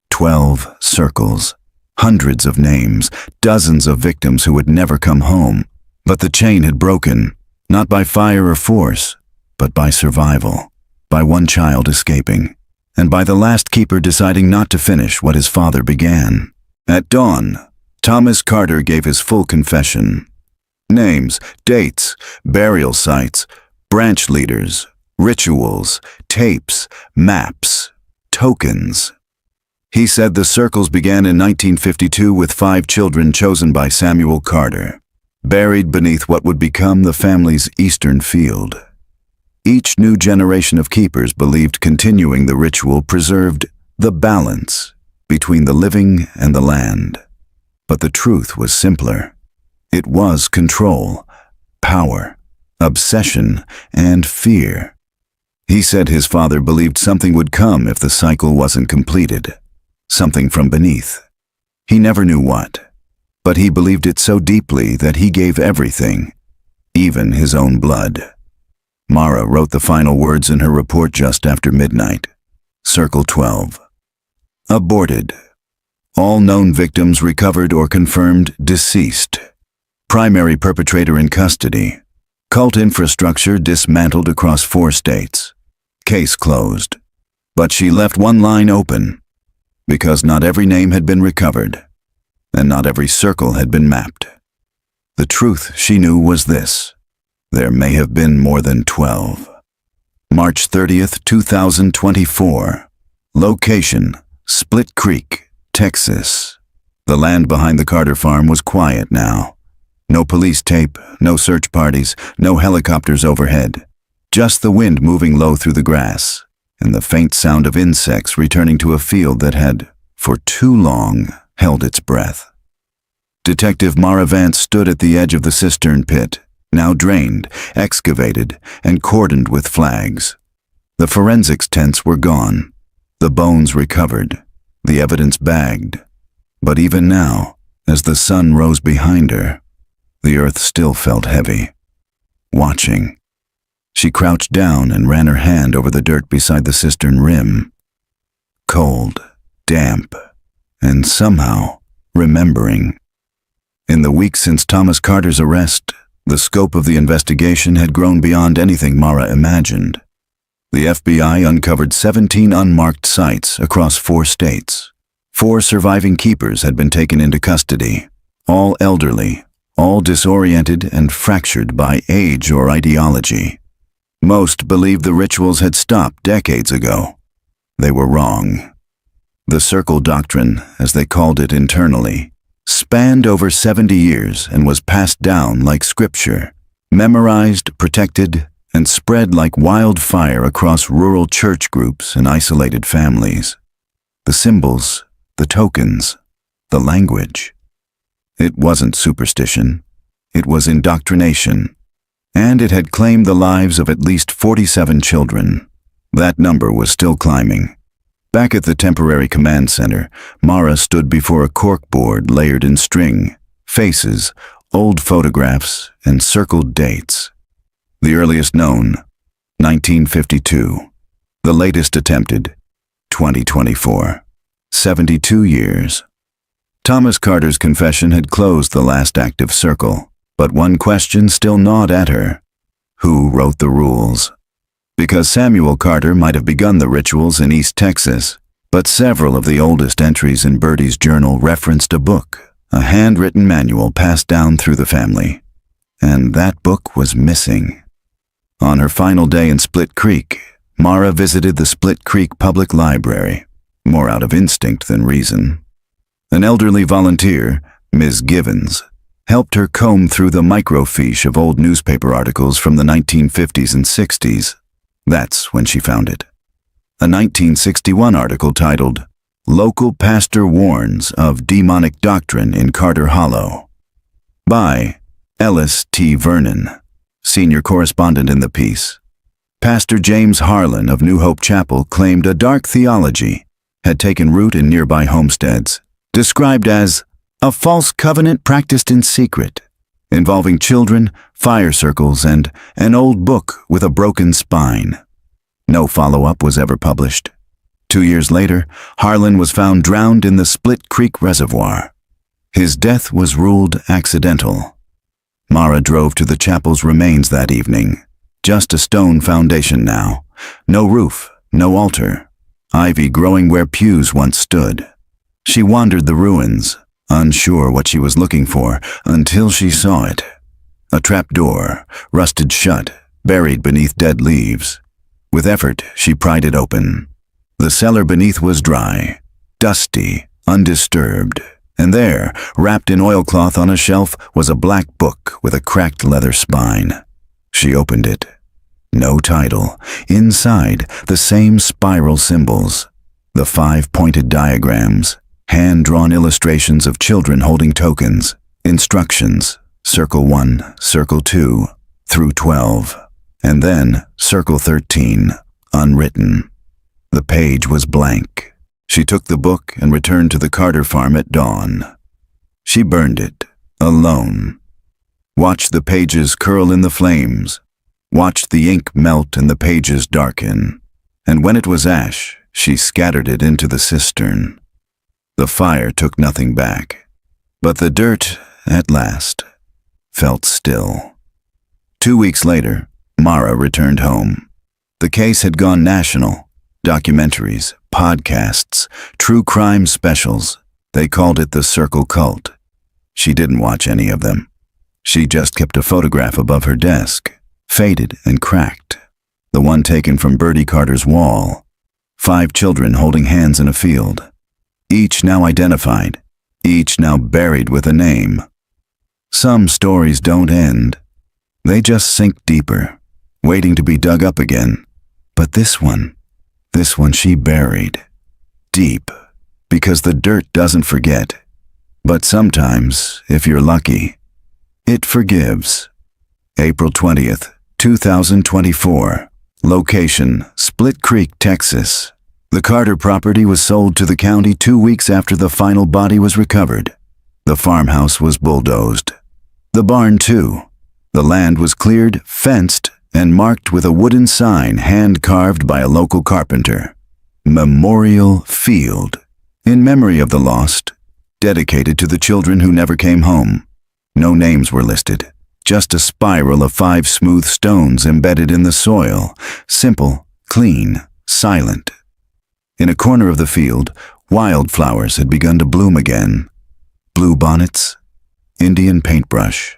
12 circles, hundreds of names, dozens of victims who would never come home. But the chain had broken, not by fire or force, but by survival, by one child escaping, and by the last keeper deciding not to finish what his father began. At dawn, Thomas Carter gave his full confession. Names, dates, burial sites, branch leaders, rituals, tapes, maps, tokens. He said the circles began in 1952 with 5 children chosen by Samuel Carter, buried beneath what would become the family's eastern field. Each new generation of keepers believed continuing the ritual preserved the balance between the living and the land. But the truth was simpler. It was control, power, obsession, and fear. He said his father believed something would come if the cycle wasn't completed, something from beneath. He never knew what, but he believed it so deeply that he gave everything, even his own blood. Mara wrote the final words in her report just after midnight. Circle 12. Aborted. All known victims recovered or confirmed deceased. Primary perpetrator in custody. Cult infrastructure dismantled across 4 states. Case closed. But she left one line open, because not every name had been recovered, and not every circle had been mapped. The truth, she knew, was this. There may have been more than 12. March 30th, 2024. Location, Split Creek, Texas. The land behind the Carter farm was quiet now. No police tape, no search parties, no helicopters overhead. Just the wind moving low through the grass, and the faint sound of insects returning to a field that had, for too long, held its breath. Detective Mara Vance stood at the edge of the cistern pit, now drained, excavated, and cordoned with flags. The forensics tents were gone, the bones recovered, the evidence bagged. But even now, as the sun rose behind her, the earth still felt heavy. Watching. She crouched down and ran her hand over the dirt beside the cistern rim. Cold, damp, and somehow remembering. In the weeks since Thomas Carter's arrest, the scope of the investigation had grown beyond anything Mara imagined. The FBI uncovered 17 unmarked sites across 4 states. 4 surviving keepers had been taken into custody, all elderly, all disoriented and fractured by age or ideology. Most believed the rituals had stopped decades ago. They were wrong. The circle doctrine, as they called it internally, spanned over 70 years and was passed down like scripture, memorized, protected, and spread like wildfire across rural church groups and isolated families. The symbols, the tokens, the language. It wasn't superstition. It was indoctrination. And it had claimed the lives of at least 47 children. That number was still climbing. Back at the temporary command center, Mara stood before a corkboard layered in string, faces, old photographs, and circled dates. The earliest known, 1952. The latest attempted, 2024. 72 years. Thomas Carter's confession had closed the last active circle, but one question still gnawed at her. Who wrote the rules? Because Samuel Carter might have begun the rituals in East Texas, but several of the oldest entries in Birdie's journal referenced a book, a handwritten manual passed down through the family. And that book was missing. On her final day in Split Creek, Mara visited the Split Creek Public Library, more out of instinct than reason. An elderly volunteer, Ms. Givens, helped her comb through the microfiche of old newspaper articles from the 1950s and 60s. That's when she found it. A 1961 article titled, "Local Pastor Warns of Demonic Doctrine in Carter Hollow," by Ellis T. Vernon, senior correspondent in the piece. Pastor James Harlan of New Hope Chapel claimed a dark theology had taken root in nearby homesteads, described as a false covenant practiced in secret, involving children, fire circles, and an old book with a broken spine. No follow-up was ever published. 2 years later, Harlan was found drowned in the Split Creek Reservoir. His death was ruled accidental. Mara drove to the chapel's remains that evening. Just a stone foundation now. No roof, no altar. Ivy growing where pews once stood. She wandered the ruins, unsure what she was looking for, until she saw it. A trapdoor, rusted shut, buried beneath dead leaves. With effort, she pried it open. The cellar beneath was dry, dusty, undisturbed, and there, wrapped in oilcloth on a shelf, was a black book with a cracked leather spine. She opened it. No title. Inside, the same spiral symbols. The 5-pointed diagrams. Hand-drawn illustrations of children holding tokens. Instructions. Circle 1, Circle 2, through 12. And then, Circle 13, unwritten. The page was blank. She took the book and returned to the Carter farm at dawn. She burned it, alone. Watched the pages curl in the flames. Watched the ink melt and the pages darken. And when it was ash, she scattered it into the cistern. The fire took nothing back. But the dirt, at last, felt still. 2 weeks later, Mara returned home. The case had gone national. Documentaries, podcasts, true crime specials. They called it the Circle Cult. She didn't watch any of them. She just kept a photograph above her desk, faded and cracked. The one taken from Birdie Carter's wall. 5 children holding hands in a field. Each now identified, each now buried with a name. Some stories don't end. They just sink deeper, waiting to be dug up again. But this one she buried. Deep, because the dirt doesn't forget. But sometimes, if you're lucky, it forgives. April 20th, 2024. Location, Split Creek, Texas. The Carter property was sold to the county 2 weeks after the final body was recovered. The farmhouse was bulldozed. The barn too. The land was cleared, fenced, and marked with a wooden sign hand-carved by a local carpenter. Memorial Field, in memory of the lost, dedicated to the children who never came home. No names were listed, just a spiral of 5 smooth stones embedded in the soil, simple, clean, silent. In a corner of the field, wildflowers had begun to bloom again. Bluebonnets, Indian paintbrush.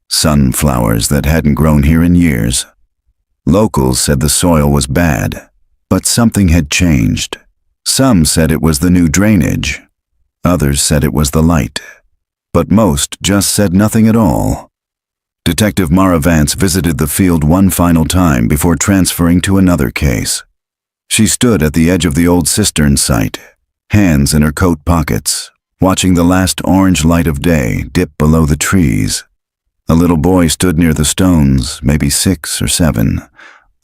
Sunflowers that hadn't grown here in years. Locals said the soil was bad, but something had changed. Some said it was the new drainage. Others said it was the light. but most just said nothing at all. Detective Mara Vance visited the field one final time before transferring to another case. She stood at the edge of the old cistern site, hands in her coat pockets, watching the last orange light of day dip below the trees. A little boy stood near the stones, maybe 6 or 7,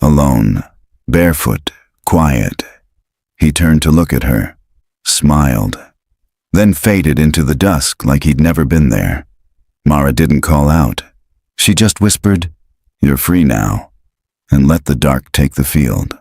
alone, barefoot, quiet. He turned to look at her, smiled, then faded into the dusk like he'd never been there. Mara didn't call out. She just whispered, "You're free now," and let the dark take the field.